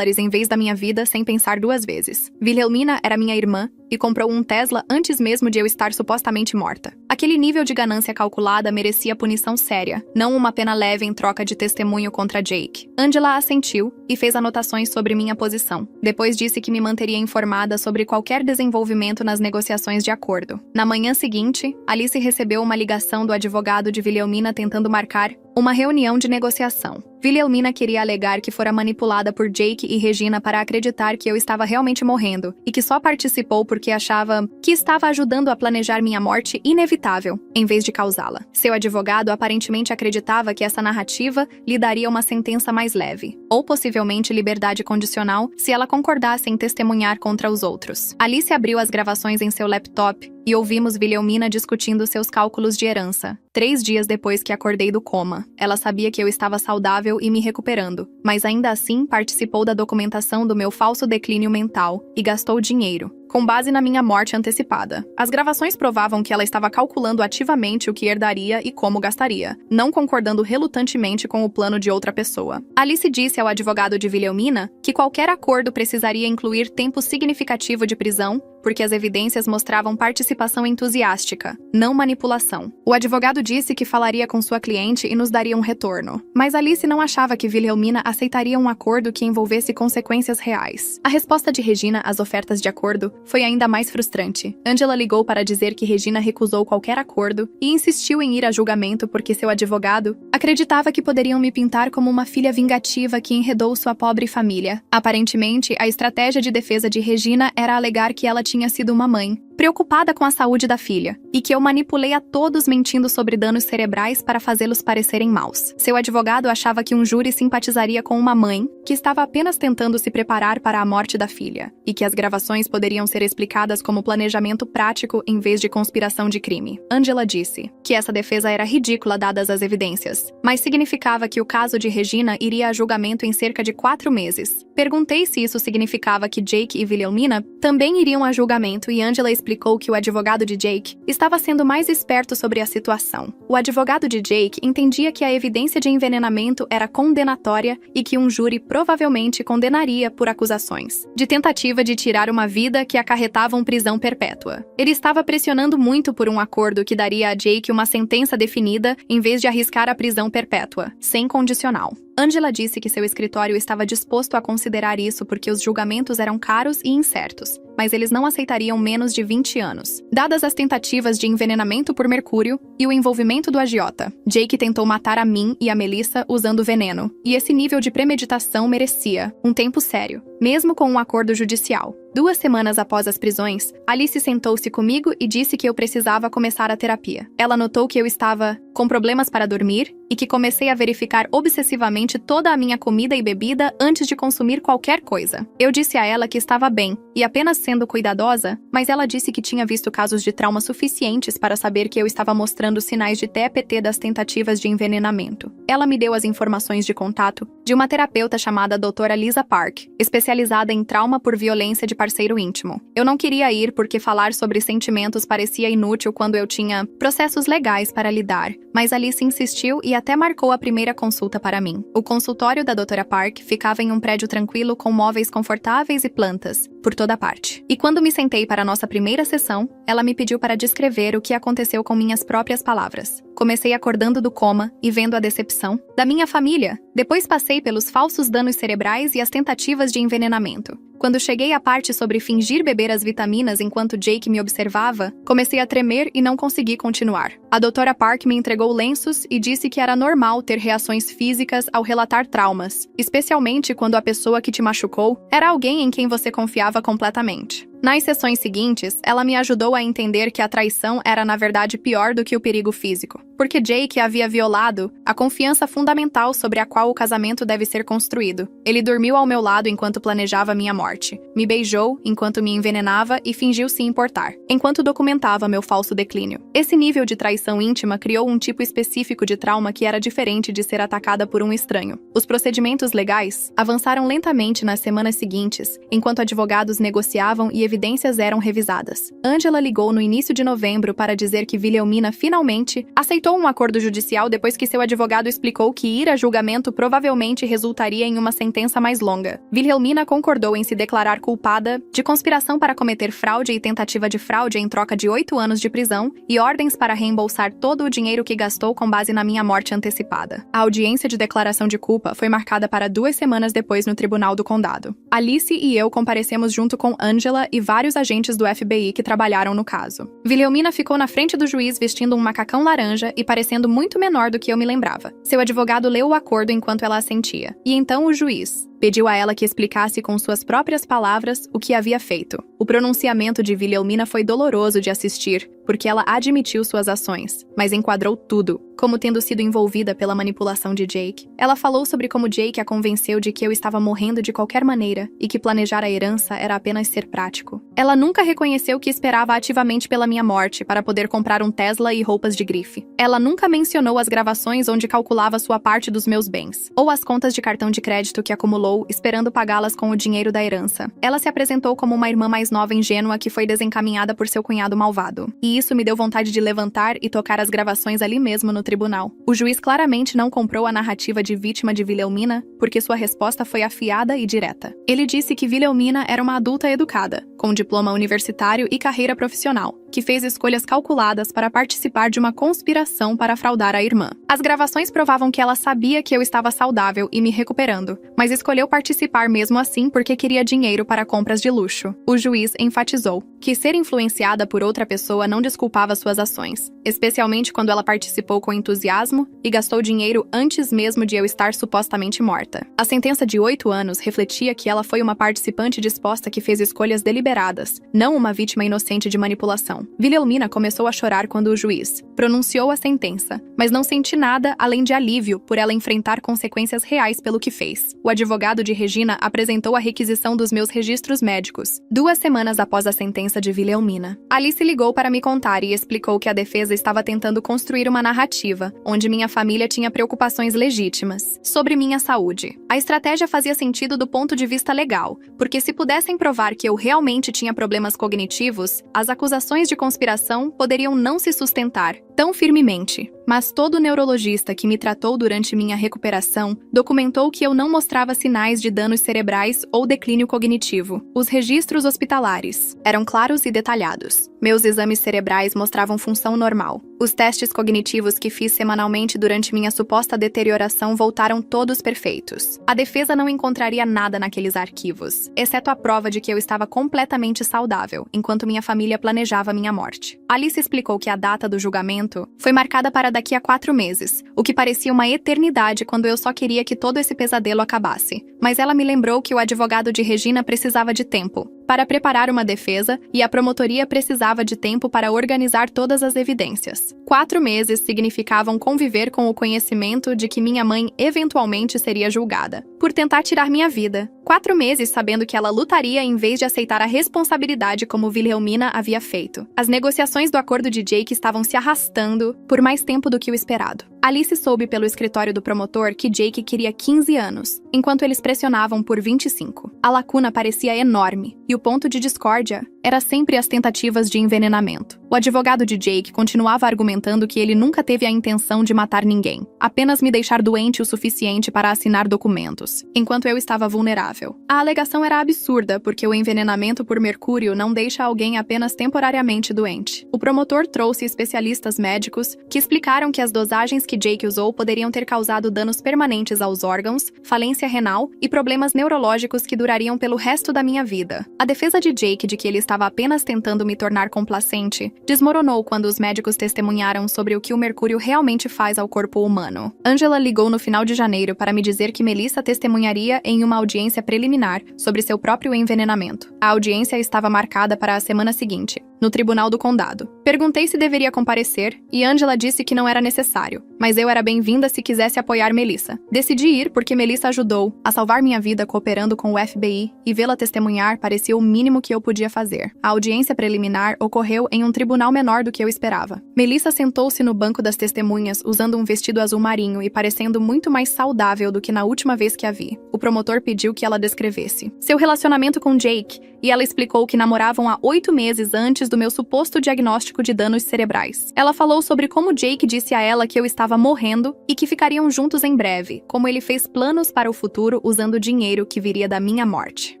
em vez da minha vida sem pensar 2 vezes. Wilhelmina era minha irmã e comprou um Tesla antes mesmo de eu estar supostamente morta. Aquele nível de ganância calculada merecia punição séria, não uma pena leve em troca de testemunho contra Jake. Angela assentiu e fez anotações sobre minha posição. Depois disse que me manteria informada sobre qualquer desenvolvimento nas negociações de acordo. Na manhã seguinte, Alice recebeu uma ligação do advogado de Wilhelmina tentando marcar uma reunião de negociação. Wilhelmina queria alegar que fora manipulada por Jake e Regina para acreditar que eu estava realmente morrendo e que só participou porque achava que estava ajudando a planejar minha morte inevitável, em vez de causá-la. Seu advogado aparentemente acreditava que essa narrativa lhe daria uma sentença mais leve, ou possivelmente liberdade condicional se ela concordasse em testemunhar contra os outros. Alice abriu as gravações em seu laptop e ouvimos Wilhelmina discutindo seus cálculos de herança. 3 dias depois que acordei do coma, ela sabia que eu estava saudável e me recuperando, mas ainda assim participou da documentação do meu falso declínio mental e gastou dinheiro, com base na minha morte antecipada. As gravações provavam que ela estava calculando ativamente o que herdaria e como gastaria, não concordando relutantemente com o plano de outra pessoa. Alice disse ao advogado de Wilhelmina que qualquer acordo precisaria incluir tempo significativo de prisão porque as evidências mostravam participação entusiástica, não manipulação. O advogado disse que falaria com sua cliente e nos daria um retorno. Mas Alice não achava que Wilhelmina aceitaria um acordo que envolvesse consequências reais. A resposta de Regina às ofertas de acordo foi ainda mais frustrante. Angela ligou para dizer que Regina recusou qualquer acordo e insistiu em ir a julgamento porque seu advogado acreditava que poderiam me pintar como uma filha vingativa que enredou sua pobre família. Aparentemente, a estratégia de defesa de Regina era alegar que ela tinha sido uma mãe, preocupada com a saúde da filha, e que eu manipulei a todos mentindo sobre danos cerebrais para fazê-los parecerem maus. Seu advogado achava que um júri simpatizaria com uma mãe que estava apenas tentando se preparar para a morte da filha, e que as gravações poderiam ser explicadas como planejamento prático em vez de conspiração de crime. Angela disse que essa defesa era ridícula dadas as evidências, mas significava que o caso de Regina iria a julgamento em cerca de 4 meses. Perguntei se isso significava que Jake e Wilhelmina também iriam a julgamento e Angela explicou que o advogado de Jake estava sendo mais esperto sobre a situação. O advogado de Jake entendia que a evidência de envenenamento era condenatória e que um júri provavelmente condenaria por acusações de tentativa de tirar uma vida que acarretavam prisão perpétua. Ele estava pressionando muito por um acordo que daria a Jake uma sentença definida em vez de arriscar a prisão perpétua, sem condicional. Angela disse que seu escritório estava disposto a considerar isso porque os julgamentos eram caros e incertos, mas eles não aceitariam menos de 20 anos. Dadas as tentativas de envenenamento por mercúrio e o envolvimento do agiota, Jake tentou matar a mim e a Melissa usando veneno, e esse nível de premeditação merecia um tempo sério, mesmo com um acordo judicial. 2 semanas após as prisões, Alice sentou-se comigo e disse que eu precisava começar a terapia. Ela notou que eu estava com problemas para dormir e que comecei a verificar obsessivamente toda a minha comida e bebida antes de consumir qualquer coisa. Eu disse a ela que estava bem e apenas sendo cuidadosa, mas ela disse que tinha visto casos de trauma suficientes para saber que eu estava mostrando sinais de TPT das tentativas de envenenamento. Ela me deu as informações de contato de uma terapeuta chamada Dra. Lisa Park, especializada em trauma por violência de parceiro íntimo. Eu não queria ir porque falar sobre sentimentos parecia inútil quando eu tinha processos legais para lidar, mas Alice insistiu e até marcou a primeira consulta para mim. O consultório da Dra. Park ficava em um prédio tranquilo com móveis confortáveis e plantas por toda parte. E quando me sentei para a nossa primeira sessão, ela me pediu para descrever o que aconteceu com minhas próprias palavras. Comecei acordando do coma e vendo a decepção da minha família. Depois passei pelos falsos danos cerebrais e as tentativas de envenenamento. Quando cheguei à parte sobre fingir beber as vitaminas enquanto Jake me observava, comecei a tremer e não consegui continuar. A Dra. Park me entregou lenços e disse que era normal ter reações físicas ao relatar traumas, especialmente quando a pessoa que te machucou era alguém em quem você confiava completamente. Nas sessões seguintes, ela me ajudou a entender que a traição era na verdade pior do que o perigo físico, porque Jake havia violado a confiança fundamental sobre a qual o casamento deve ser construído. Ele dormiu ao meu lado enquanto planejava minha morte, me beijou enquanto me envenenava e fingiu se importar, enquanto documentava meu falso declínio. Esse nível de traição íntima criou um tipo específico de trauma que era diferente de ser atacada por um estranho. Os procedimentos legais avançaram lentamente nas semanas seguintes, enquanto advogados negociavam e evidências eram revisadas. Angela ligou no início de novembro para dizer que Wilhelmina finalmente aceitou um acordo judicial depois que seu advogado explicou que ir a julgamento provavelmente resultaria em uma sentença mais longa. Wilhelmina concordou em se declarar culpada de conspiração para cometer fraude e tentativa de fraude em troca de 8 anos de prisão e ordens para reembolsar todo o dinheiro que gastou com base na minha morte antecipada. A audiência de declaração de culpa foi marcada para 2 semanas depois no Tribunal do Condado. Alice e eu comparecemos junto com Angela e vários agentes do FBI que trabalharam no caso. Wilhelmina ficou na frente do juiz vestindo um macacão laranja e parecendo muito menor do que eu me lembrava. Seu advogado leu o acordo enquanto ela assentia. E então o juiz pediu a ela que explicasse com suas próprias palavras o que havia feito. O pronunciamento de Wilhelmina foi doloroso de assistir, porque ela admitiu suas ações, mas enquadrou tudo, como tendo sido envolvida pela manipulação de Jake. Ela falou sobre como Jake a convenceu de que eu estava morrendo de qualquer maneira e que planejar a herança era apenas ser prático. Ela nunca reconheceu que esperava ativamente pela minha morte para poder comprar um Tesla e roupas de grife. Ela nunca mencionou as gravações onde calculava sua parte dos meus bens, ou as contas de cartão de crédito que acumulou esperando pagá-las com o dinheiro da herança. Ela se apresentou como uma irmã mais mais nova ingênua que foi desencaminhada por seu cunhado malvado. E isso me deu vontade de levantar e tocar as gravações ali mesmo no tribunal. O juiz claramente não comprou a narrativa de vítima de Wilhelmina, porque sua resposta foi afiada e direta. Ele disse que Wilhelmina era uma adulta educada, com diploma universitário e carreira profissional, que fez escolhas calculadas para participar de uma conspiração para fraudar a irmã. As gravações provavam que ela sabia que eu estava saudável e me recuperando, mas escolheu participar mesmo assim porque queria dinheiro para compras de luxo. O juiz enfatizou que ser influenciada por outra pessoa não desculpava suas ações, especialmente quando ela participou com entusiasmo e gastou dinheiro antes mesmo de eu estar supostamente morta. A sentença de 8 anos refletia que ela foi uma participante disposta que fez escolhas deliberadas, não uma vítima inocente de manipulação. Wilhelmina começou a chorar quando o juiz pronunciou a sentença, mas não senti nada além de alívio por ela enfrentar consequências reais pelo que fez. O advogado de Regina apresentou a requisição dos meus registros médicos, 2 semanas após a sentença de Wilhelmina. Alice ligou para me contar e explicou que a defesa estava tentando construir uma narrativa, onde minha família tinha preocupações legítimas sobre minha saúde. A estratégia fazia sentido do ponto de vista legal, porque se pudessem provar que eu realmente tinha problemas cognitivos, as acusações de conspiração poderiam não se sustentar tão firmemente. Mas todo neurologista que me tratou durante minha recuperação documentou que eu não mostrava sinais de danos cerebrais ou declínio cognitivo. Os registros hospitalares eram claros e detalhados. Meus exames cerebrais mostravam função normal. Os testes cognitivos que fiz semanalmente durante minha suposta deterioração voltaram todos perfeitos. A defesa não encontraria nada naqueles arquivos, exceto a prova de que eu estava completamente saudável, enquanto minha família planejava minha morte. Alice explicou que a data do julgamento foi marcada para daqui a 4 meses, o que parecia uma eternidade quando eu só queria que todo esse pesadelo acabasse. Mas ela me lembrou que o advogado de Regina precisava de tempo para preparar uma defesa e a promotoria precisava de tempo para organizar todas as evidências. 4 meses significavam conviver com o conhecimento de que minha mãe eventualmente seria julgada por tentar tirar minha vida. 4 meses sabendo que ela lutaria em vez de aceitar a responsabilidade como Wilhelmina havia feito. As negociações do acordo de Jake estavam se arrastando por mais tempo do que o esperado. Alice soube pelo escritório do promotor que Jake queria 15 anos, enquanto eles pressionavam por 25. A lacuna parecia enorme, e o ponto de discórdia era sempre as tentativas de envenenamento. O advogado de Jake continuava argumentando que ele nunca teve a intenção de matar ninguém, apenas me deixar doente o suficiente para assinar documentos, enquanto eu estava vulnerável. A alegação era absurda, porque o envenenamento por mercúrio não deixa alguém apenas temporariamente doente. O promotor trouxe especialistas médicos que explicaram que as dosagens que Jake usou poderiam ter causado danos permanentes aos órgãos, falência renal e problemas neurológicos que durariam pelo resto da minha vida. A defesa de Jake de que ele estava apenas tentando me tornar complacente desmoronou quando os médicos testemunharam sobre o que o mercúrio realmente faz ao corpo humano. Angela ligou no final de janeiro para me dizer que Melissa testemunharia em uma audiência preliminar sobre seu próprio envenenamento. A audiência estava marcada para a semana seguinte, no Tribunal do Condado. Perguntei se deveria comparecer e Angela disse que não era necessário, mas eu era bem-vinda se quisesse apoiar Melissa. Decidi ir porque Melissa ajudou a salvar minha vida cooperando com o FBI e vê-la testemunhar parecia o mínimo que eu podia fazer. A audiência preliminar ocorreu em um tribunal menor do que eu esperava. Melissa sentou-se no banco das testemunhas usando um vestido azul marinho e parecendo muito mais saudável do que na última vez que a vi. O promotor pediu que ela descrevesse seu relacionamento com Jake e ela explicou que namoravam há 8 meses antes do meu suposto diagnóstico de danos cerebrais. Ela falou sobre como Jake disse a ela que eu estava morrendo e que ficariam juntos em breve, como ele fez planos para o futuro usando o dinheiro que viria da minha morte.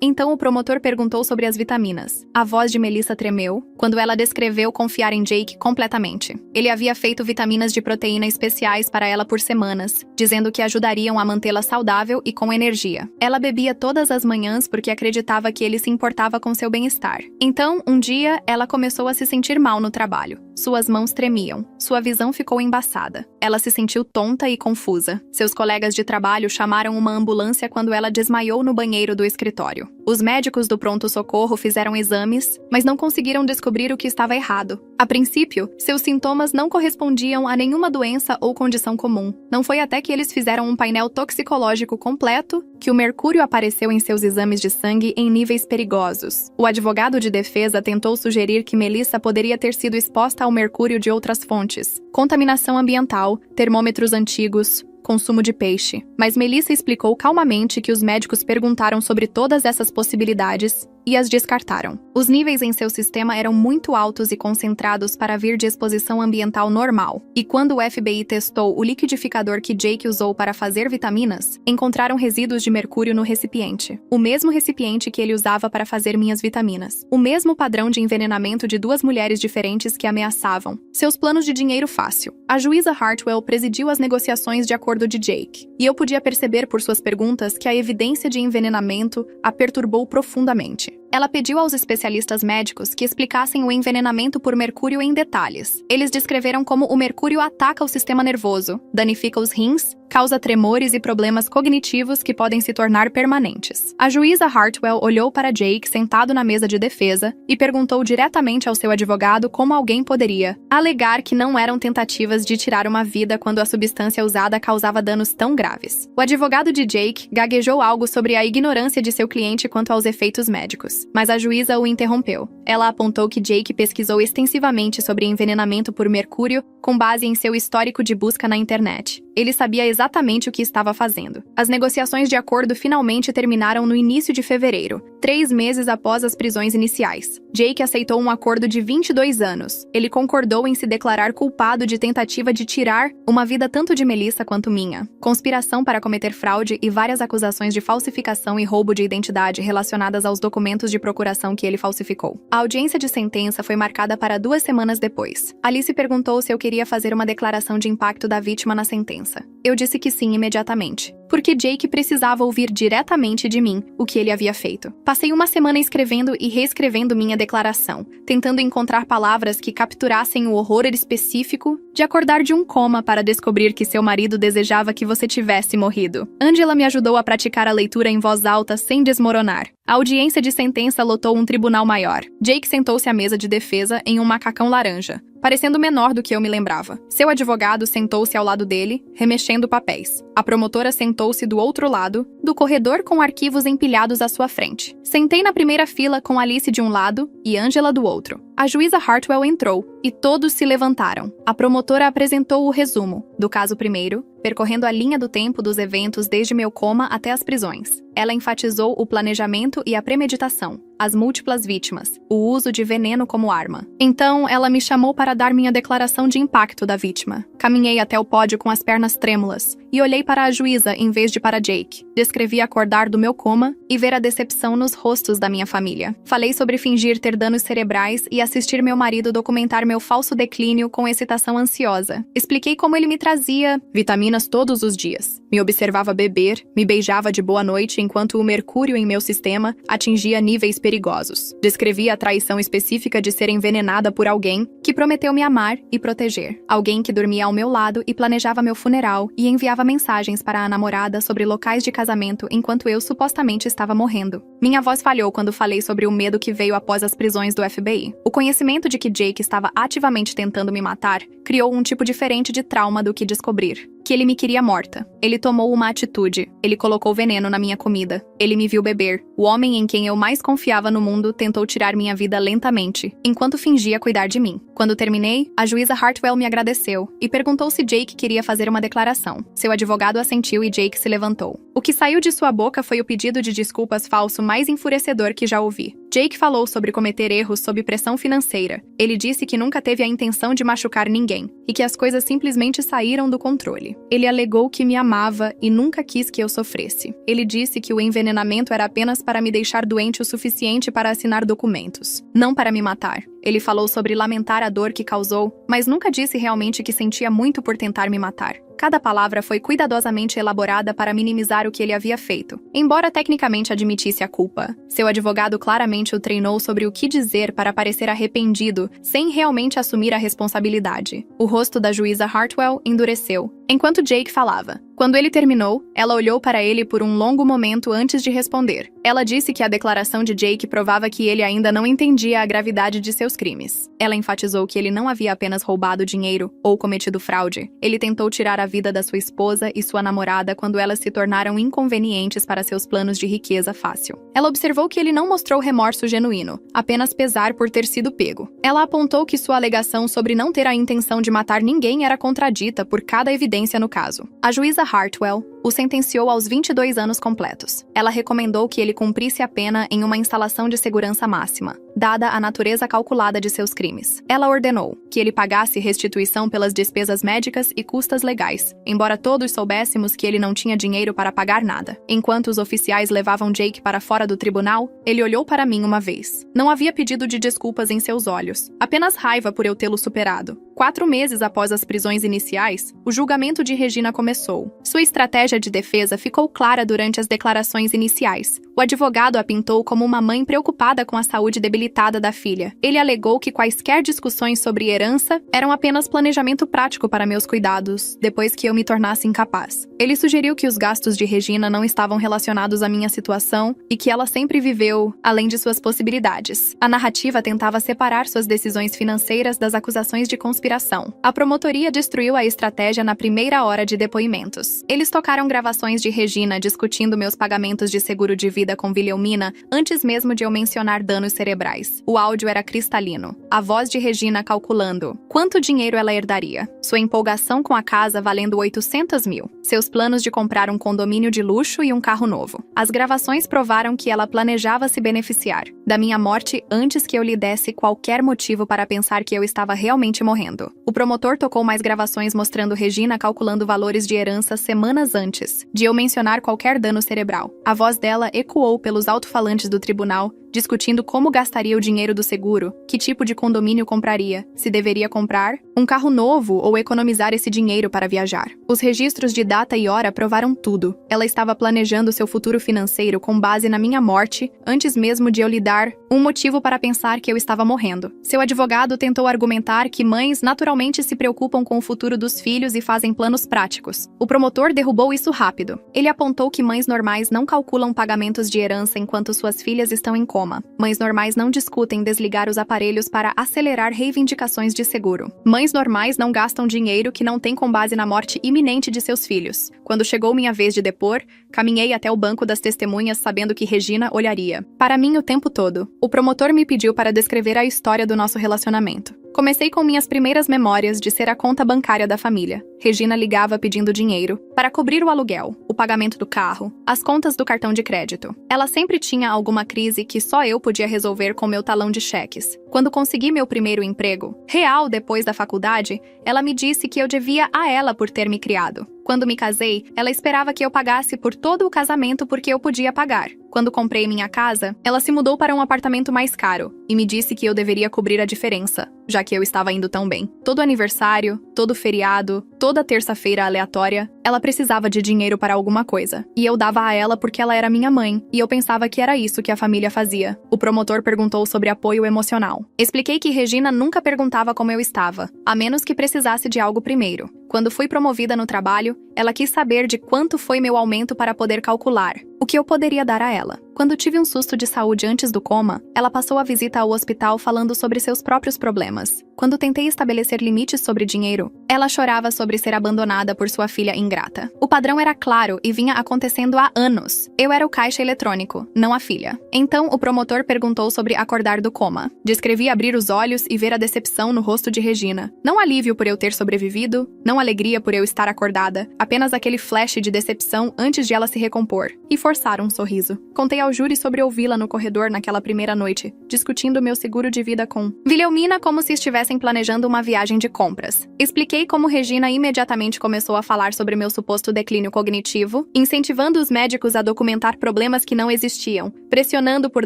Então o promotor perguntou sobre as vitaminas. A voz de Melissa tremeu quando ela descreveu confiar em Jake completamente. Ele havia feito vitaminas de proteína especiais para ela por semanas, dizendo que ajudariam a mantê-la saudável e com energia. Ela bebia todas as manhãs porque acreditava que ele se importava com seu bem-estar. Então, um dia, ela começou a se sentir mal no trabalho. Suas mãos tremiam. Sua visão ficou embaçada. Ela se sentiu tonta e confusa. Seus colegas de trabalho chamaram uma ambulância quando ela desmaiou no banheiro do escritório. Os médicos do pronto-socorro fizeram exames, mas não conseguiram descobrir o que estava errado. A princípio, seus sintomas não correspondiam a nenhuma doença ou condição comum. Não foi até que eles fizeram um painel toxicológico completo que o mercúrio apareceu em seus exames de sangue em níveis perigosos. O advogado de defesa tentou sugerir que Melissa poderia ter sido exposta ao mercúrio de outras fontes: contaminação ambiental, termômetros antigos, consumo de peixe. Mas Melissa explicou calmamente que os médicos perguntaram sobre todas essas possibilidades e as descartaram. Os níveis em seu sistema eram muito altos e concentrados para vir de exposição ambiental normal, e quando o FBI testou o liquidificador que Jake usou para fazer vitaminas, encontraram resíduos de mercúrio no recipiente. O mesmo recipiente que ele usava para fazer minhas vitaminas. O mesmo padrão de envenenamento de duas mulheres diferentes que ameaçavam seus planos de dinheiro fácil. A juíza Hartwell presidiu as negociações de acordo de Jake, e eu podia perceber por suas perguntas que a evidência de envenenamento a perturbou profundamente. Ela pediu aos especialistas médicos que explicassem o envenenamento por mercúrio em detalhes. Eles descreveram como o mercúrio ataca o sistema nervoso, danifica os rins, causa tremores e problemas cognitivos que podem se tornar permanentes. A juíza Hartwell olhou para Jake sentado na mesa de defesa e perguntou diretamente ao seu advogado como alguém poderia alegar que não eram tentativas de tirar uma vida quando a substância usada causava danos tão graves. O advogado de Jake gaguejou algo sobre a ignorância de seu cliente quanto aos efeitos médicos, mas a juíza o interrompeu. Ela apontou que Jake pesquisou extensivamente sobre envenenamento por mercúrio com base em seu histórico de busca na internet. Ele sabia exatamente o que estava fazendo. As negociações de acordo finalmente terminaram no início de fevereiro, 3 meses após as prisões iniciais. Jake aceitou um acordo de 22 anos. Ele concordou em se declarar culpado de tentativa de tirar uma vida tanto de Melissa quanto minha, conspiração para cometer fraude e várias acusações de falsificação e roubo de identidade relacionadas aos documentos de procuração que ele falsificou. A audiência de sentença foi marcada para 2 semanas depois. Alice perguntou se eu queria fazer uma declaração de impacto da vítima na sentença. Eu disse que sim imediatamente, porque Jake precisava ouvir diretamente de mim o que ele havia feito. Passei uma semana escrevendo e reescrevendo minha declaração, tentando encontrar palavras que capturassem o horror específico de acordar de um coma para descobrir que seu marido desejava que você tivesse morrido. Angela me ajudou a praticar a leitura em voz alta sem desmoronar. A audiência de sentença lotou um tribunal maior. Jake sentou-se à mesa de defesa em um macacão laranja, parecendo menor do que eu me lembrava. Seu advogado sentou-se ao lado dele, remexendo papéis. A promotora sentou-se do outro lado, do corredor com arquivos empilhados à sua frente. Sentei na primeira fila com Alice de um lado e Angela do outro. A juíza Hartwell entrou, e todos se levantaram. A promotora apresentou o resumo do caso primeiro, percorrendo a linha do tempo dos eventos desde meu coma até as prisões. Ela enfatizou o planejamento e a premeditação, as múltiplas vítimas, o uso de veneno como arma. Então, ela me chamou para dar minha declaração de impacto da vítima. Caminhei até o pódio com as pernas trêmulas e olhei para a juíza em vez de para Jake. Descrevi acordar do meu coma e ver a decepção nos rostos da minha família. Falei sobre fingir ter danos cerebrais e assistir meu marido documentar meu falso declínio com excitação ansiosa. Expliquei como ele me trazia vitaminas todos os dias, me observava beber, me beijava de boa noite enquanto o mercúrio em meu sistema atingia níveis perigosos. Descrevi a traição específica de ser envenenada por alguém que prometeu me amar e proteger. Alguém que dormia ao meu lado e planejava meu funeral e enviava mensagens para a namorada sobre locais de casamento enquanto eu supostamente estava morrendo. Minha voz falhou quando falei sobre o medo que veio após as prisões do FBI. O conhecimento de que Jake estava ativamente tentando me matar criou um tipo diferente de trauma do que descobrir que ele me queria morta. Ele tomou uma atitude. Ele colocou veneno na minha comida. Ele me viu beber. O homem em quem eu mais confiava no mundo tentou tirar minha vida lentamente, enquanto fingia cuidar de mim. Quando terminei, a juíza Hartwell me agradeceu e perguntou se Jake queria fazer uma declaração. Seu advogado assentiu e Jake se levantou. O que saiu de sua boca foi o pedido de desculpas falso mais enfurecedor que já ouvi. Jake falou sobre cometer erros sob pressão financeira. Ele disse que nunca teve a intenção de machucar ninguém e que as coisas simplesmente saíram do controle. Ele alegou que me amava e nunca quis que eu sofresse. Ele disse que o envenenamento era apenas para me deixar doente o suficiente para assinar documentos, não para me matar. Ele falou sobre lamentar a dor que causou, mas nunca disse realmente que sentia muito por tentar me matar. Cada palavra foi cuidadosamente elaborada para minimizar o que ele havia feito, embora tecnicamente admitisse a culpa. Seu advogado claramente o treinou sobre o que dizer para parecer arrependido, sem realmente assumir a responsabilidade. O rosto da juíza Hartwell endureceu, enquanto Jake falava. Quando ele terminou, ela olhou para ele por um longo momento antes de responder. Ela disse que a declaração de Jake provava que ele ainda não entendia a gravidade de seus crimes. Ela enfatizou que ele não havia apenas roubado dinheiro ou cometido fraude. Ele tentou tirar a vida da sua esposa e sua namorada quando elas se tornaram inconvenientes para seus planos de riqueza fácil. Ela observou que ele não mostrou remorso genuíno, apenas pesar por ter sido pego. Ela apontou que sua alegação sobre não ter a intenção de matar ninguém era contradita por cada evidência no caso. A juíza Hartwell o sentenciou aos 22 anos completos. Ela recomendou que ele cumprisse a pena em uma instalação de segurança máxima, dada a natureza calculada de seus crimes. Ela ordenou que ele pagasse restituição pelas despesas médicas e custas legais, embora todos soubéssemos que ele não tinha dinheiro para pagar nada. Enquanto os oficiais levavam Jake para fora do tribunal, ele olhou para mim uma vez. Não havia pedido de desculpas em seus olhos, apenas raiva por eu tê-lo superado. 4 meses após as prisões iniciais, o julgamento de Regina começou. Sua estratégia de defesa ficou clara durante as declarações iniciais. O advogado a pintou como uma mãe preocupada com a saúde debilitada da filha. Ele alegou que quaisquer discussões sobre herança eram apenas planejamento prático para meus cuidados, depois que eu me tornasse incapaz. Ele sugeriu que os gastos de Regina não estavam relacionados à minha situação e que ela sempre viveu além de suas possibilidades. A narrativa tentava separar suas decisões financeiras das acusações de conspiração. A promotoria destruiu a estratégia na primeira hora de depoimentos. Eles tocaram gravações de Regina discutindo meus pagamentos de seguro de vida com Wilhelmina antes mesmo de eu mencionar danos cerebrais. O áudio era cristalino. A voz de Regina calculando quanto dinheiro ela herdaria. Sua empolgação com a casa valendo 800 mil. Seus planos de comprar um condomínio de luxo e um carro novo. As gravações provaram que ela planejava se beneficiar da minha morte antes que eu lhe desse qualquer motivo para pensar que eu estava realmente morrendo. O promotor tocou mais gravações mostrando Regina calculando valores de herança semanas antes de eu mencionar qualquer dano cerebral. A voz dela ecoou pelos alto-falantes do tribunal, discutindo como gastaria o dinheiro do seguro, que tipo de condomínio compraria, se deveria comprar um carro novo ou economizar esse dinheiro para viajar. Os registros de data e hora provaram tudo. Ela estava planejando seu futuro financeiro com base na minha morte, antes mesmo de eu lhe dar um motivo para pensar que eu estava morrendo. Seu advogado tentou argumentar que mães naturalmente se preocupam com o futuro dos filhos e fazem planos práticos. O promotor derrubou isso rápido. Ele apontou que mães normais não calculam pagamentos de herança enquanto suas filhas estão em coma. Mães normais não discutem desligar os aparelhos para acelerar reivindicações de seguro. Mães normais não gastam dinheiro que não tem com base na morte iminente de seus filhos. Quando chegou minha vez de depor, caminhei até o banco das testemunhas sabendo que Regina olharia para mim o tempo todo. O promotor me pediu para descrever a história do nosso relacionamento. Comecei com minhas primeiras memórias de ser a conta bancária da família. Regina ligava pedindo dinheiro para cobrir o aluguel, o pagamento do carro, as contas do cartão de crédito. Ela sempre tinha alguma crise que só eu podia resolver com meu talão de cheques. Quando consegui meu primeiro emprego, real depois da faculdade, ela me disse que eu devia a ela por ter me criado. Quando me casei, ela esperava que eu pagasse por todo o casamento porque eu podia pagar. Quando comprei minha casa, ela se mudou para um apartamento mais caro e me disse que eu deveria cobrir a diferença, já que eu estava indo tão bem. Todo aniversário, todo feriado, toda terça-feira aleatória, ela precisava de dinheiro para alguma coisa. E eu dava a ela porque ela era minha mãe, e eu pensava que era isso que a família fazia. O promotor perguntou sobre apoio emocional. Expliquei que Regina nunca perguntava como eu estava, a menos que precisasse de algo primeiro. Quando fui promovida no trabalho, ela quis saber de quanto foi meu aumento para poder calcular o que eu poderia dar a ela. Quando tive um susto de saúde antes do coma, ela passou a visita ao hospital falando sobre seus próprios problemas. Quando tentei estabelecer limites sobre dinheiro, ela chorava sobre ser abandonada por sua filha ingrata. O padrão era claro e vinha acontecendo há anos. Eu era o caixa eletrônico, não a filha. Então, o promotor perguntou sobre acordar do coma. Descrevi abrir os olhos e ver a decepção no rosto de Regina. Não alívio por eu ter sobrevivido, não alegria por eu estar acordada, apenas aquele flash de decepção antes de ela se recompor. E forçar um sorriso. Contei ao júri sobre ouvi-la no corredor naquela primeira noite, discutindo meu seguro de vida com Wilhelmina como se estivessem planejando uma viagem de compras. Expliquei como Regina imediatamente começou a falar sobre meu suposto declínio cognitivo, incentivando os médicos a documentar problemas que não existiam, pressionando por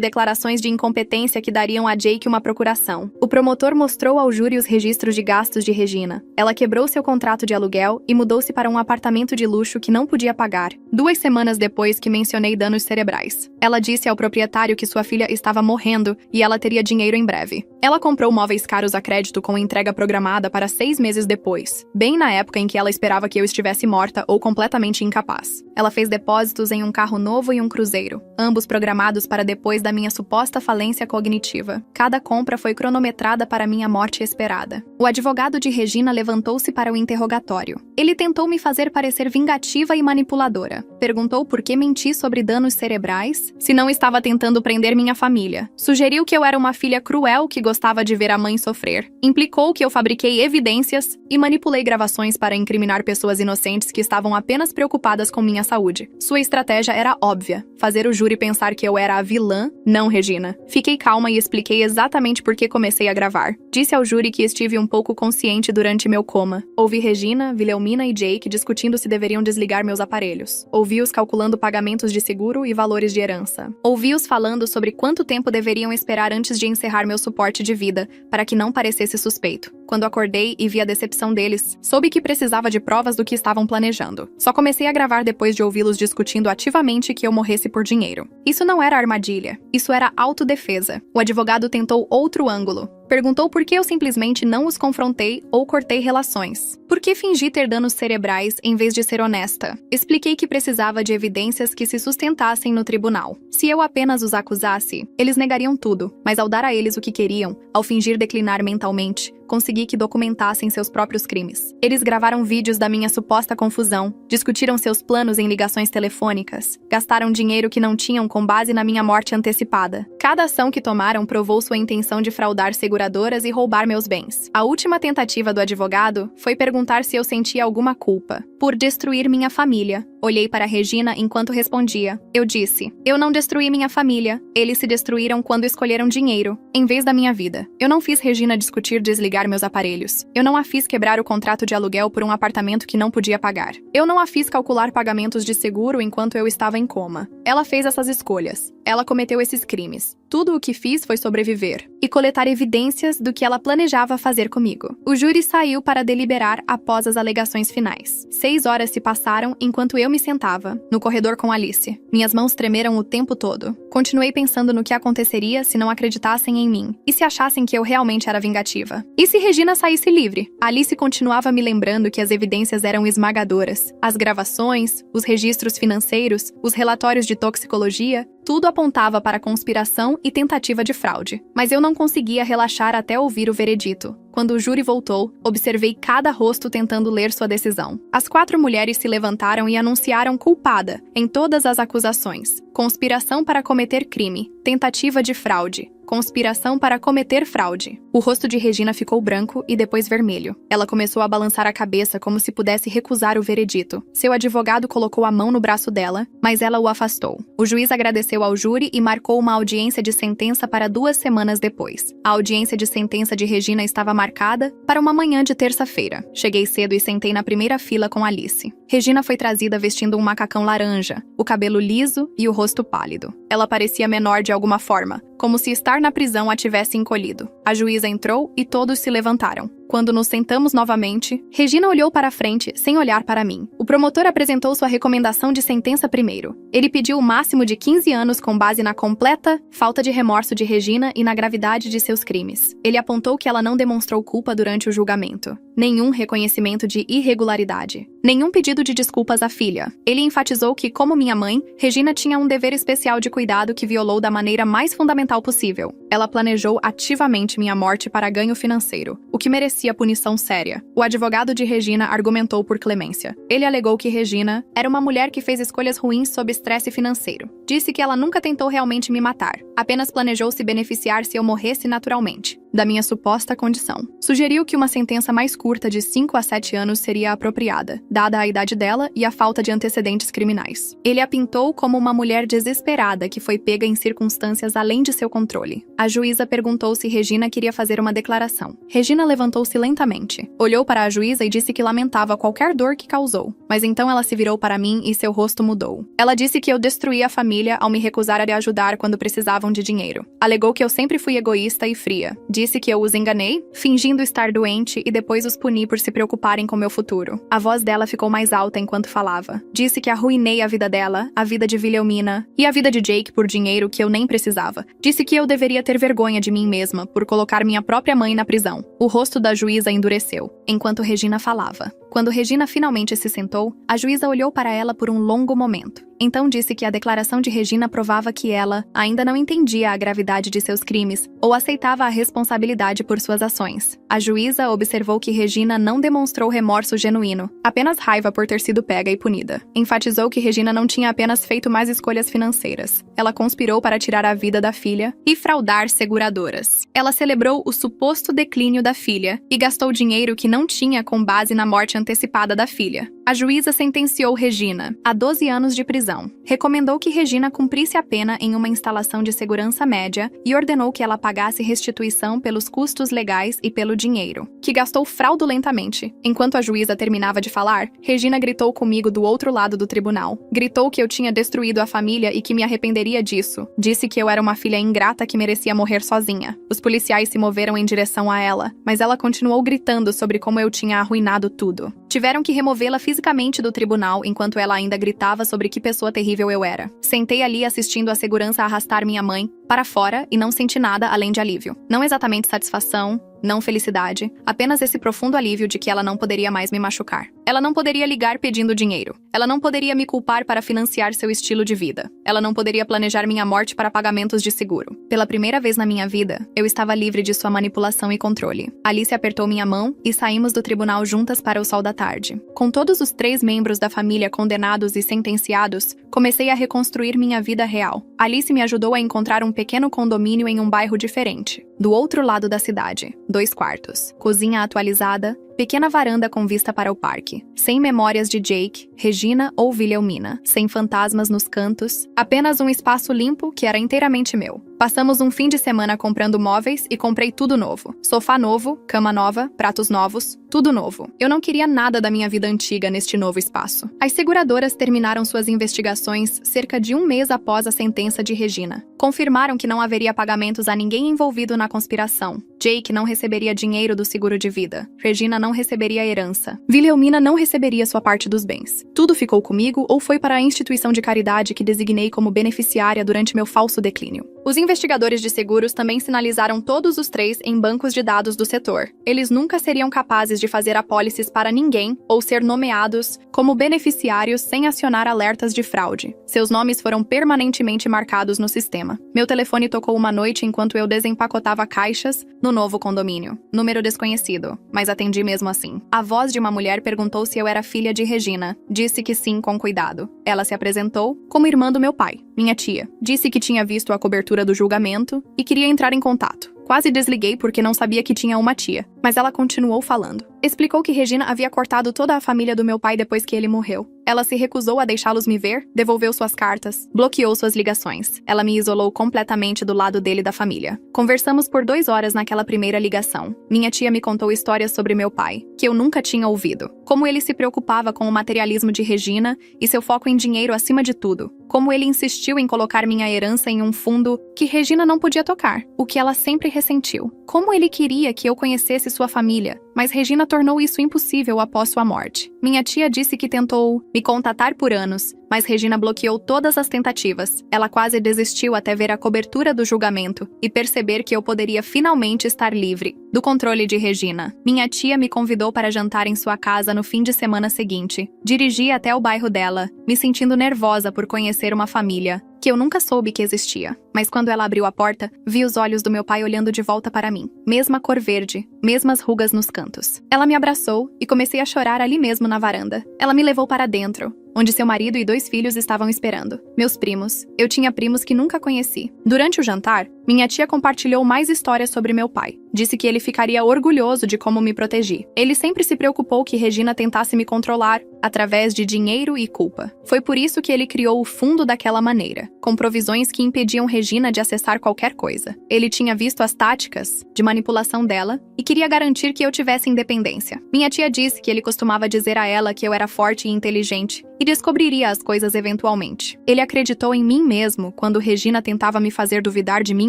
declarações de incompetência que dariam a Jake uma procuração. O promotor mostrou ao júri os registros de gastos de Regina. Ela quebrou seu contrato de aluguel e mudou-se para um apartamento de luxo que não podia pagar, 2 semanas depois que mencionei danos cerebrais. Ela disse ao proprietário que sua filha estava morrendo e ela teria dinheiro em breve. Ela comprou móveis caros a crédito com entrega programada para 6 meses depois, bem na época em que ela esperava que eu estivesse morta ou completamente incapaz. Ela fez depósitos em um carro novo e um cruzeiro, ambos programados para depois da minha suposta falência cognitiva. Cada compra foi cronometrada para minha morte esperada. O advogado de Regina levantou-se para o interrogatório. Ele tentou me fazer parecer vingativa e manipuladora. Perguntou por que menti sobre danos cerebrais, se não estava tentando prender minha família. Sugeriu que eu era uma filha cruel que gostava de ver a mãe sofrer. Implicou que eu fabriquei evidências e manipulei gravações para incriminar pessoas inocentes que estavam apenas preocupadas com minha saúde. Sua estratégia era óbvia: fazer o júri pensar que eu era a vilã, não Regina. Fiquei calma e expliquei exatamente por que comecei a gravar. Disse ao júri que estive um pouco consciente durante meu coma. Ouvi Regina, Wilhelmina e Jake discutindo se deveriam desligar meus aparelhos. Ouvi-os calculando pagamentos de seguro e valores de herança. Ouvi-os falando sobre quanto tempo deveriam esperar antes de encerrar meu suporte de vida, para que não parecesse suspeito. Quando acordei e vi a decepção deles, soube que precisava de provas do que estavam planejando. Só comecei a gravar depois de ouvi-los discutindo ativamente que eu morresse por dinheiro. Isso não era armadilha, isso era autodefesa. O advogado tentou outro ângulo. Perguntou por que eu simplesmente não os confrontei ou cortei relações. Por que fingi ter danos cerebrais em vez de ser honesta? Expliquei que precisava de evidências que se sustentassem no tribunal. Se eu apenas os acusasse, eles negariam tudo, mas ao dar a eles o que queriam, ao fingir declinar mentalmente, consegui que documentassem seus próprios crimes. Eles gravaram vídeos da minha suposta confusão, discutiram seus planos em ligações telefônicas, gastaram dinheiro que não tinham com base na minha morte antecipada. Cada ação que tomaram provou sua intenção de fraudar seguradoras e roubar meus bens. A última tentativa do advogado foi perguntar se eu sentia alguma culpa por destruir minha família. Olhei para Regina enquanto respondia. Eu disse: eu não destruí minha família. Eles se destruíram quando escolheram dinheiro, em vez da minha vida. Eu não fiz Regina discutir desligar meus aparelhos. Eu não a fiz quebrar o contrato de aluguel por um apartamento que não podia pagar. Eu não a fiz calcular pagamentos de seguro enquanto eu estava em coma. Ela fez essas escolhas. Ela cometeu esses crimes. Tudo o que fiz foi sobreviver e coletar evidências do que ela planejava fazer comigo. O júri saiu para deliberar após as alegações finais. 6 horas se passaram enquanto eu me sentava no corredor com Alice. Minhas mãos tremeram o tempo todo. Continuei pensando no que aconteceria se não acreditassem em mim e se achassem que eu realmente era vingativa. E se Regina saísse livre? Alice continuava me lembrando que as evidências eram esmagadoras. As gravações, os registros financeiros, os relatórios de toxicologia, tudo apontava para conspiração e tentativa de fraude. Mas eu não conseguia relaxar até ouvir o veredito. Quando o júri voltou, observei cada rosto tentando ler sua decisão. As 4 mulheres se levantaram e anunciaram culpada em todas as acusações: conspiração para cometer crime, tentativa de fraude, conspiração para cometer fraude. O rosto de Regina ficou branco e depois vermelho. Ela começou a balançar a cabeça como se pudesse recusar o veredito. Seu advogado colocou a mão no braço dela, mas ela o afastou. O juiz agradeceu ao júri e marcou uma audiência de sentença para 2 semanas depois. A audiência de sentença de Regina estava marcada para uma manhã de terça-feira. Cheguei cedo e sentei na primeira fila com Alice. Regina foi trazida vestindo um macacão laranja, o cabelo liso e o rosto pálido. Ela parecia menor de alguma forma, como se estar na prisão a tivesse encolhido. A juíza entrou e todos se levantaram. Quando nos sentamos novamente, Regina olhou para a frente, sem olhar para mim. O promotor apresentou sua recomendação de sentença primeiro. Ele pediu o máximo de 15 anos com base na completa falta de remorso de Regina e na gravidade de seus crimes. Ele apontou que ela não demonstrou culpa durante o julgamento. Nenhum reconhecimento de irregularidade. Nenhum pedido de desculpas à filha. Ele enfatizou que, como minha mãe, Regina tinha um dever especial de cuidado que violou da maneira mais fundamental possível. Ela planejou ativamente minha morte para ganho financeiro, o que merecia punição séria. O advogado de Regina argumentou por clemência. Ele alegou que Regina era uma mulher que fez escolhas ruins sob estresse financeiro. Disse que ela nunca tentou realmente me matar, apenas planejou se beneficiar se eu morresse naturalmente da minha suposta condição. Sugeriu que uma sentença mais curta de 5 a 7 anos seria apropriada, dada a idade dela e a falta de antecedentes criminais. Ele a pintou como uma mulher desesperada que foi pega em circunstâncias além de seu controle. A juíza perguntou se Regina queria fazer uma declaração. Regina levantou-se lentamente, olhou para a juíza e disse que lamentava qualquer dor que causou. Mas então ela se virou para mim e seu rosto mudou. Ela disse que eu destruí a família ao me recusar a lhe ajudar quando precisavam de dinheiro. Alegou que eu sempre fui egoísta e fria. Disse que eu os enganei, fingindo estar doente e depois os puni por se preocuparem com meu futuro. A voz dela ficou mais alta enquanto falava. Disse que arruinei a vida dela, a vida de Wilhelmina e a vida de Jake por dinheiro que eu nem precisava. Disse que eu deveria ter vergonha de mim mesma por colocar minha própria mãe na prisão. O rosto da juíza endureceu, enquanto Regina falava. Quando Regina finalmente se sentou, a juíza olhou para ela por um longo momento. Então disse que a declaração de Regina provava que ela ainda não entendia a gravidade de seus crimes ou aceitava a responsabilidade por suas ações. A juíza observou que Regina não demonstrou remorso genuíno, apenas raiva por ter sido pega e punida. Enfatizou que Regina não tinha apenas feito más escolhas financeiras. Ela conspirou para tirar a vida da filha e fraudar seguradoras. Ela celebrou o suposto declínio da filha e gastou dinheiro que não tinha com base na morte antecipada da filha. A juíza sentenciou Regina a 12 anos de prisão. Recomendou que Regina cumprisse a pena em uma instalação de segurança média e ordenou que ela pagasse restituição pelos custos legais e pelo dinheiro, que gastou fraudulentamente. Enquanto a juíza terminava de falar, Regina gritou comigo do outro lado do tribunal. Gritou que eu tinha destruído a família e que me arrependeria disso. Disse que eu era uma filha ingrata que merecia morrer sozinha. Os policiais se moveram em direção a ela, mas ela continuou gritando sobre como eu tinha arruinado tudo. Tiveram que removê-la fisicamente do tribunal enquanto ela ainda gritava sobre que pessoa terrível eu era. Sentei ali assistindo a segurança arrastar minha mãe para fora e não senti nada além de alívio. Não exatamente satisfação, não felicidade, apenas esse profundo alívio de que ela não poderia mais me machucar. Ela não poderia ligar pedindo dinheiro. Ela não poderia me culpar para financiar seu estilo de vida. Ela não poderia planejar minha morte para pagamentos de seguro. Pela primeira vez na minha vida, eu estava livre de sua manipulação e controle. Alice apertou minha mão e saímos do tribunal juntas para o sol da tarde. Com todos os 3 membros da família condenados e sentenciados, comecei a reconstruir minha vida real. Alice me ajudou a encontrar um pequeno condomínio em um bairro diferente, do outro lado da cidade. 2 quartos, cozinha atualizada, pequena varanda com vista para o parque. Sem memórias de Jake, Regina ou Wilhelmina. Sem fantasmas nos cantos. Apenas um espaço limpo que era inteiramente meu. Passamos um fim de semana comprando móveis e comprei tudo novo. Sofá novo, cama nova, pratos novos, tudo novo. Eu não queria nada da minha vida antiga neste novo espaço. As seguradoras terminaram suas investigações cerca de 1 mês após a sentença de Regina. Confirmaram que não haveria pagamentos a ninguém envolvido na conspiração. Jake não receberia dinheiro do seguro de vida. Regina não receberia herança. Wilhelmina não receberia sua parte dos bens. Tudo ficou comigo ou foi para a instituição de caridade que designei como beneficiária durante meu falso declínio. Os investigadores de seguros também sinalizaram todos os 3 em bancos de dados do setor. Eles nunca seriam capazes de fazer apólices para ninguém ou ser nomeados como beneficiários sem acionar alertas de fraude. Seus nomes foram permanentemente marcados no sistema. Meu telefone tocou uma noite enquanto eu desempacotava caixas no novo condomínio. Número desconhecido, mas atendi mesmo assim. A voz de uma mulher perguntou se eu era filha de Regina. Disse que sim, com cuidado. Ela se apresentou como irmã do meu pai, minha tia. Disse que tinha visto a cobertura do julgamento e queria entrar em contato. Quase desliguei porque não sabia que tinha uma tia, mas ela continuou falando. Explicou que Regina havia cortado toda a família do meu pai depois que ele morreu. Ela se recusou a deixá-los me ver, devolveu suas cartas, bloqueou suas ligações. Ela me isolou completamente do lado dele da família. Conversamos por 2 horas naquela primeira ligação. Minha tia me contou histórias sobre meu pai, que eu nunca tinha ouvido. Como ele se preocupava com o materialismo de Regina e seu foco em dinheiro acima de tudo. Como ele insistiu em colocar minha herança em um fundo que Regina não podia tocar, o que ela sempre ressentiu. Como ele queria que eu conhecesse sua família, mas Regina tornou isso impossível após sua morte. Minha tia disse que tentou me contatar por anos, mas Regina bloqueou todas as tentativas. Ela quase desistiu até ver a cobertura do julgamento e perceber que eu poderia finalmente estar livre do controle de Regina. Minha tia me convidou para jantar em sua casa no fim de semana seguinte. Dirigi até o bairro dela, me sentindo nervosa por conhecer uma família que eu nunca soube que existia. Mas quando ela abriu a porta, vi os olhos do meu pai olhando de volta para mim. Mesma cor verde, mesmas rugas nos cantos. Ela me abraçou e comecei a chorar ali mesmo na varanda. Ela me levou para dentro, onde seu marido e 2 filhos estavam esperando. Meus primos. Eu tinha primos que nunca conheci. Durante o jantar, minha tia compartilhou mais histórias sobre meu pai. Disse que ele ficaria orgulhoso de como me protegi. Ele sempre se preocupou que Regina tentasse me controlar através de dinheiro e culpa. Foi por isso que ele criou o fundo daquela maneira, com provisões que impediam Regina de acessar qualquer coisa. Ele tinha visto as táticas de manipulação dela e queria garantir que eu tivesse independência. Minha tia disse que ele costumava dizer a ela que eu era forte e inteligente e descobriria as coisas eventualmente. Ele acreditou em mim mesmo quando Regina tentava me fazer duvidar de mim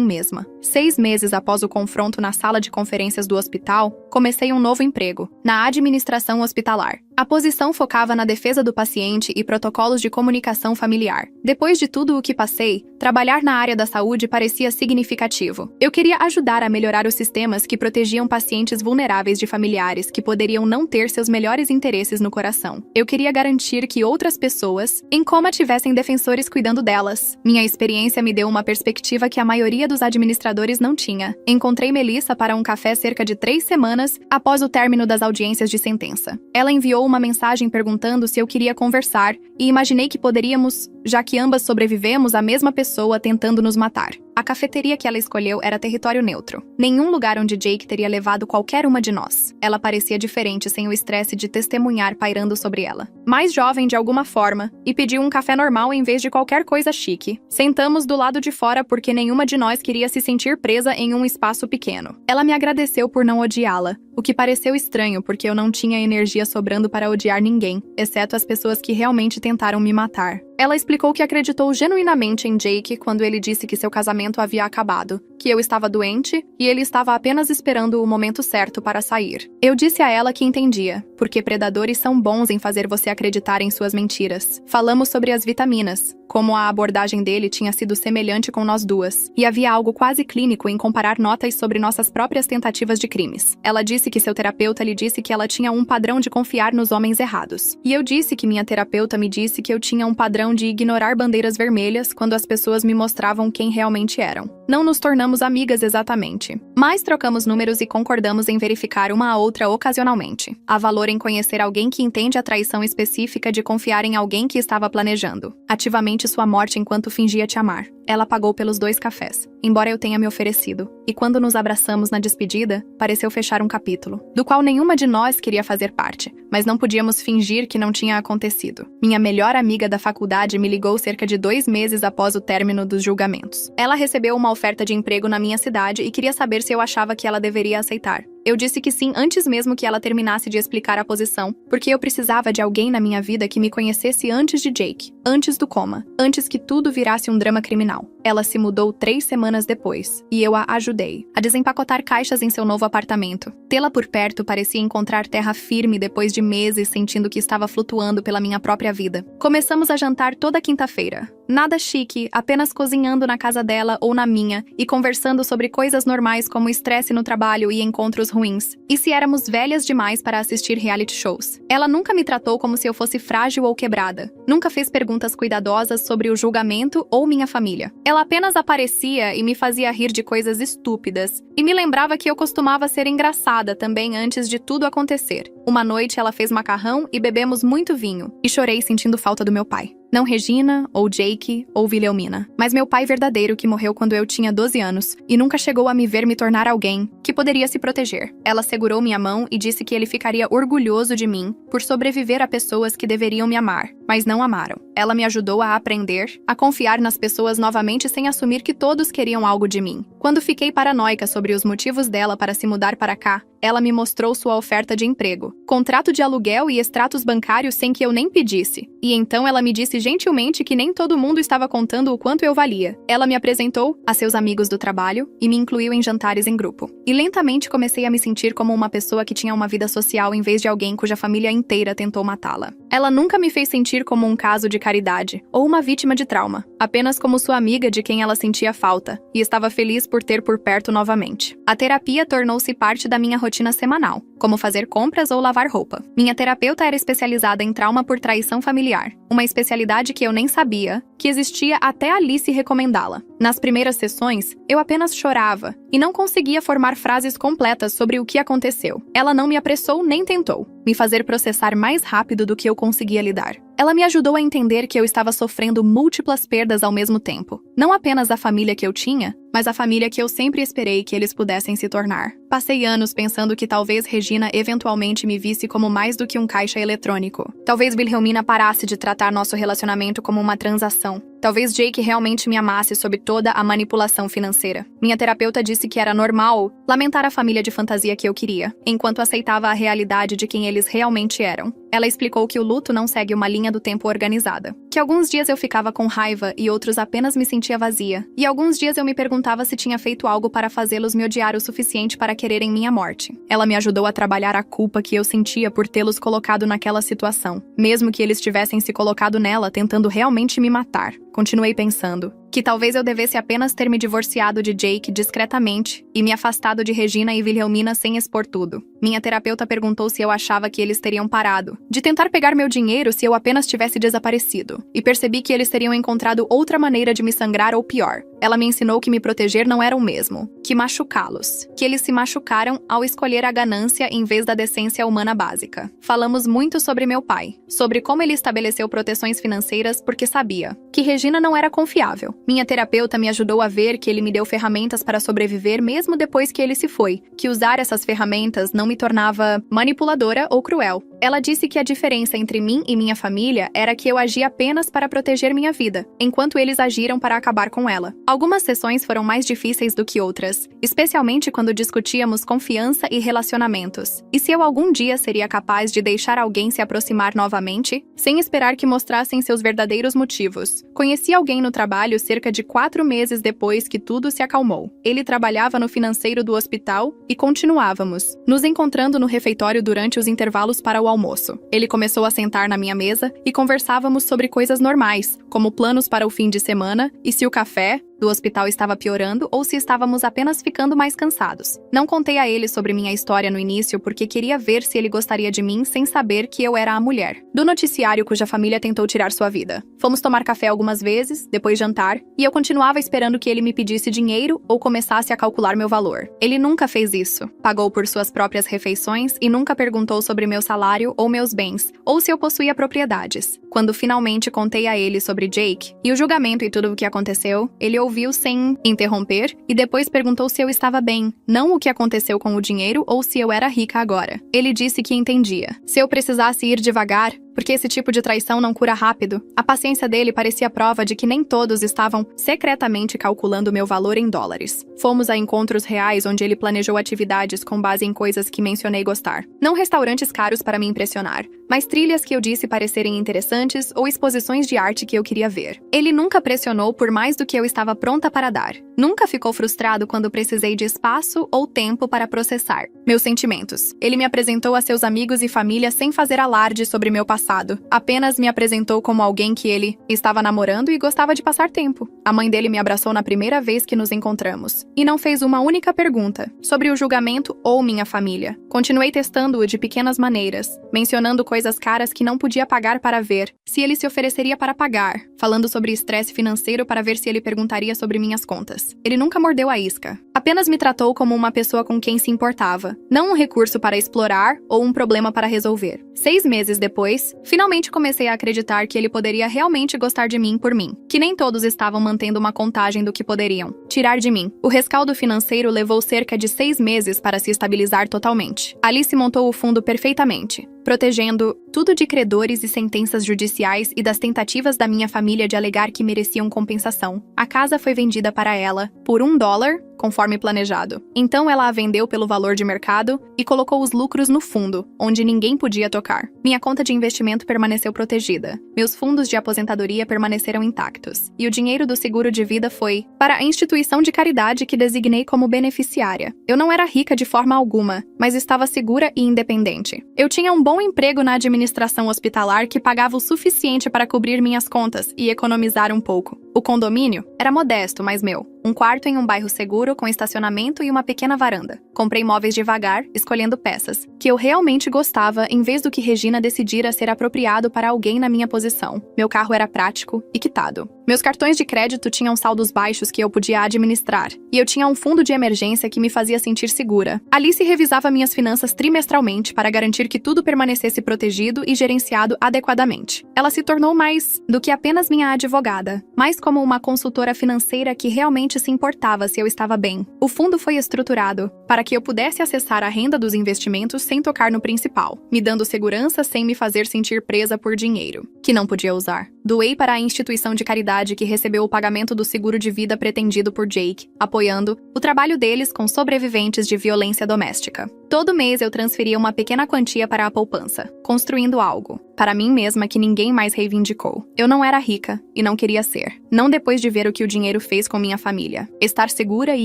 mesma. 6 meses após o confronto na sala de conferências do hospital, comecei um novo emprego, na administração hospitalar. A posição focava na defesa do paciente e protocolos de comunicação familiar. Depois de tudo o que passei, trabalhar na área da saúde parecia significativo. Eu queria ajudar a melhorar os sistemas que protegiam pacientes vulneráveis de familiares que poderiam não ter seus melhores interesses no coração. Eu queria garantir que outras pessoas, em coma, tivessem defensores cuidando delas. Minha experiência me deu uma perspectiva que a maioria dos administradores não tinha. Encontrei Melissa para um café cerca de 3 semanas após o término das audiências de sentença. Ela enviou uma mensagem perguntando se eu queria conversar e imaginei que poderíamos, já que ambas sobrevivemos à mesma pessoa tentando nos matar. A cafeteria que ela escolheu era território neutro. Nenhum lugar onde Jake teria levado qualquer uma de nós. Ela parecia diferente sem o estresse de testemunhar pairando sobre ela. Mais jovem de alguma forma, e pediu um café normal em vez de qualquer coisa chique. Sentamos do lado de fora porque nenhuma de nós queria se sentir presa em um espaço pequeno. Ela me agradeceu por não odiá-la, o que pareceu estranho porque eu não tinha energia sobrando para odiar ninguém, exceto as pessoas que realmente tentaram me matar. Ela explicou que acreditou genuinamente em Jake quando ele disse que seu casamento havia acabado, que eu estava doente e ele estava apenas esperando o momento certo para sair. Eu disse a ela que entendia, porque predadores são bons em fazer você acreditar em suas mentiras. Falamos sobre as vitaminas, como a abordagem dele tinha sido semelhante com nós duas, e havia algo quase clínico em comparar notas sobre nossas próprias tentativas de crimes. Ela disse que seu terapeuta lhe disse que ela tinha um padrão de confiar nos homens errados. E eu disse que minha terapeuta me disse que eu tinha um padrão de ignorar bandeiras vermelhas quando as pessoas me mostravam quem realmente eram. Não nos tornamos amigas exatamente, mas trocamos números e concordamos em verificar uma a outra ocasionalmente. Há valor em conhecer alguém que entende a traição específica de confiar em alguém que estava planejando ativamente sua morte enquanto fingia te amar. Ela pagou pelos 2 cafés, embora eu tenha me oferecido. E quando nos abraçamos na despedida, pareceu fechar um capítulo, do qual nenhuma de nós queria fazer parte, mas não podíamos fingir que não tinha acontecido. Minha melhor amiga da faculdade me ligou cerca de 2 meses após o término dos julgamentos. Ela recebeu uma oferta de emprego na minha cidade e queria saber se eu achava que ela deveria aceitar. Eu disse que sim antes mesmo que ela terminasse de explicar a posição, porque eu precisava de alguém na minha vida que me conhecesse antes de Jake, antes do coma, antes que tudo virasse um drama criminal. Ela se mudou 3 semanas depois, e eu a ajudei a desempacotar caixas em seu novo apartamento. Tê-la por perto parecia encontrar terra firme depois de meses sentindo que estava flutuando pela minha própria vida. Começamos a jantar toda quinta-feira. Nada chique, apenas cozinhando na casa dela ou na minha, e conversando sobre coisas normais como estresse no trabalho e encontros ruins. E se éramos velhas demais para assistir reality shows. Ela nunca me tratou como se eu fosse frágil ou quebrada. Nunca fez perguntas cuidadosas sobre o julgamento ou minha família. Ela apenas aparecia e me fazia rir de coisas estúpidas. E me lembrava que eu costumava ser engraçada também antes de tudo acontecer. Uma noite ela fez macarrão e bebemos muito vinho. E chorei sentindo falta do meu pai. Não Regina, ou Jake, ou Wilhelmina, mas meu pai verdadeiro que morreu quando eu tinha 12 anos e nunca chegou a me ver me tornar alguém que poderia se proteger. Ela segurou minha mão e disse que ele ficaria orgulhoso de mim por sobreviver a pessoas que deveriam me amar, mas não amaram. Ela me ajudou a aprender, a confiar nas pessoas novamente sem assumir que todos queriam algo de mim. Quando fiquei paranoica sobre os motivos dela para se mudar para cá, ela me mostrou sua oferta de emprego, contrato de aluguel e extratos bancários sem que eu nem pedisse. E então ela me disse gentilmente que nem todo mundo estava contando o quanto eu valia. Ela me apresentou a seus amigos do trabalho e me incluiu em jantares em grupo. E lentamente comecei a me sentir como uma pessoa que tinha uma vida social em vez de alguém cuja família inteira tentou matá-la. Ela nunca me fez sentir como um caso de caridade ou uma vítima de trauma, apenas como sua amiga de quem ela sentia falta e estava feliz por ter por perto novamente. A terapia tornou-se parte da minha rotina semanal, como fazer compras ou lavar roupa. Minha terapeuta era especializada em trauma por traição familiar, uma especialidade que eu nem sabia que existia até Alice recomendá-la. Nas primeiras sessões, eu apenas chorava e não conseguia formar frases completas sobre o que aconteceu. Ela não me apressou nem tentou me fazer processar mais rápido do que eu conseguia lidar. Ela me ajudou a entender que eu estava sofrendo múltiplas perdas ao mesmo tempo. Não apenas a família que eu tinha, mas a família que eu sempre esperei que eles pudessem se tornar. Passei anos pensando que talvez Regina eventualmente me visse como mais do que um caixa eletrônico. Talvez Wilhelmina parasse de tratar nosso relacionamento como uma transação. Talvez Jake realmente me amasse sob toda a manipulação financeira. Minha terapeuta disse que era normal lamentar a família de fantasia que eu queria, enquanto aceitava a realidade de quem eles realmente eram. Ela explicou que o luto não segue uma linha do tempo organizada. Que alguns dias eu ficava com raiva e outros apenas me sentia vazia. E alguns dias eu me perguntava se tinha feito algo para fazê-los me odiar o suficiente para quererem minha morte. Ela me ajudou a trabalhar a culpa que eu sentia por tê-los colocado naquela situação, mesmo que eles tivessem se colocado nela tentando realmente me matar. Continuei pensando que talvez eu devesse apenas ter me divorciado de Jake discretamente e me afastado de Regina e Wilhelmina sem expor tudo. Minha terapeuta perguntou se eu achava que eles teriam parado de tentar pegar meu dinheiro se eu apenas tivesse desaparecido, e percebi que eles teriam encontrado outra maneira de me sangrar ou pior. Ela me ensinou que me proteger não era o mesmo, que machucá-los, que eles se machucaram ao escolher a ganância em vez da decência humana básica. Falamos muito sobre meu pai, sobre como ele estabeleceu proteções financeiras porque sabia que Regina não era confiável. Minha terapeuta me ajudou a ver que ele me deu ferramentas para sobreviver mesmo depois que ele se foi, que usar essas ferramentas não me tornava manipuladora ou cruel. Ela disse que a diferença entre mim e minha família era que eu agia apenas para proteger minha vida, enquanto eles agiram para acabar com ela. Algumas sessões foram mais difíceis do que outras, especialmente quando discutíamos confiança e relacionamentos. E se eu algum dia seria capaz de deixar alguém se aproximar novamente, sem esperar que mostrassem seus verdadeiros motivos. Conheci alguém no trabalho cerca de 4 meses depois que tudo se acalmou. Ele trabalhava no financeiro do hospital e continuávamos nos encontrando no refeitório durante os intervalos para o almoço. Ele começou a sentar na minha mesa e conversávamos sobre coisas normais, como planos para o fim de semana e se o café do hospital estava piorando ou se estávamos apenas ficando mais cansados. Não contei a ele sobre minha história no início porque queria ver se ele gostaria de mim sem saber que eu era a mulher do noticiário cuja família tentou tirar sua vida. Fomos tomar café algumas vezes, depois jantar, e eu continuava esperando que ele me pedisse dinheiro ou começasse a calcular meu valor. Ele nunca fez isso. Pagou por suas próprias refeições e nunca perguntou sobre meu salário ou meus bens, ou se eu possuía propriedades. Quando finalmente contei a ele sobre Jake e o julgamento e tudo o que aconteceu, ele ouviu sem interromper e depois perguntou se eu estava bem, não o que aconteceu com o dinheiro ou se eu era rica agora. Ele disse que entendia. Se eu precisasse ir devagar, porque esse tipo de traição não cura rápido. A paciência dele parecia prova de que nem todos estavam secretamente calculando meu valor em dólares. Fomos a encontros reais onde ele planejou atividades com base em coisas que mencionei gostar. Não restaurantes caros para me impressionar, mas trilhas que eu disse parecerem interessantes ou exposições de arte que eu queria ver. Ele nunca pressionou por mais do que eu estava pronta para dar. Nunca ficou frustrado quando precisei de espaço ou tempo para processar meus sentimentos. Ele me apresentou a seus amigos e família sem fazer alarde sobre meu passado. Apenas me apresentou como alguém que ele estava namorando e gostava de passar tempo. A mãe dele me abraçou na primeira vez que nos encontramos e não fez uma única pergunta sobre o julgamento ou minha família. Continuei testando-o de pequenas maneiras, mencionando coisas caras que não podia pagar para ver, se ele se ofereceria para pagar, falando sobre estresse financeiro para ver se ele perguntaria sobre minhas contas. Ele nunca mordeu a isca. Apenas me tratou como uma pessoa com quem se importava, não um recurso para explorar ou um problema para resolver. 6 meses depois, finalmente comecei a acreditar que ele poderia realmente gostar de mim por mim, que nem todos estavam mantendo uma contagem do que poderiam tirar de mim. O rescaldo financeiro levou cerca de 6 meses para se estabilizar totalmente. Alice montou o fundo perfeitamente, protegendo tudo de credores e sentenças judiciais e das tentativas da minha família de alegar que mereciam compensação. A casa foi vendida para ela por $1, conforme planejado. Então ela a vendeu pelo valor de mercado e colocou os lucros no fundo, onde ninguém podia tocar. Minha conta de investimento permaneceu protegida. Meus fundos de aposentadoria permaneceram intactos. E o dinheiro do seguro de vida foi para a instituição de caridade que designei como beneficiária. Eu não era rica de forma alguma, mas estava segura e independente. Eu tinha um bom emprego na administração hospitalar que pagava o suficiente para cobrir minhas contas e economizar um pouco. O condomínio era modesto, mas meu. Um quarto em um bairro seguro com estacionamento e uma pequena varanda. Comprei móveis devagar, escolhendo peças que eu realmente gostava em vez do que Regina decidira ser apropriado para alguém na minha posição. Meu carro era prático e quitado. Meus cartões de crédito tinham saldos baixos que eu podia administrar, e eu tinha um fundo de emergência que me fazia sentir segura. Alice revisava minhas finanças trimestralmente para garantir que tudo permanecesse protegido e gerenciado adequadamente. Ela se tornou mais do que apenas minha advogada, mais como uma consultora financeira que realmente se importava se eu estava bem. O fundo foi estruturado para que eu pudesse acessar a renda dos investimentos sem tocar no principal, me dando segurança sem me fazer sentir presa por dinheiro, que não podia usar. Doei para a instituição de caridade que recebeu o pagamento do seguro de vida pretendido por Jake, apoiando o trabalho deles com sobreviventes de violência doméstica. Todo mês eu transferia uma pequena quantia para a poupança, construindo algo, para mim mesma que ninguém mais reivindicou. Eu não era rica e não queria ser. Não depois de ver o que o dinheiro fez com minha família. Estar segura e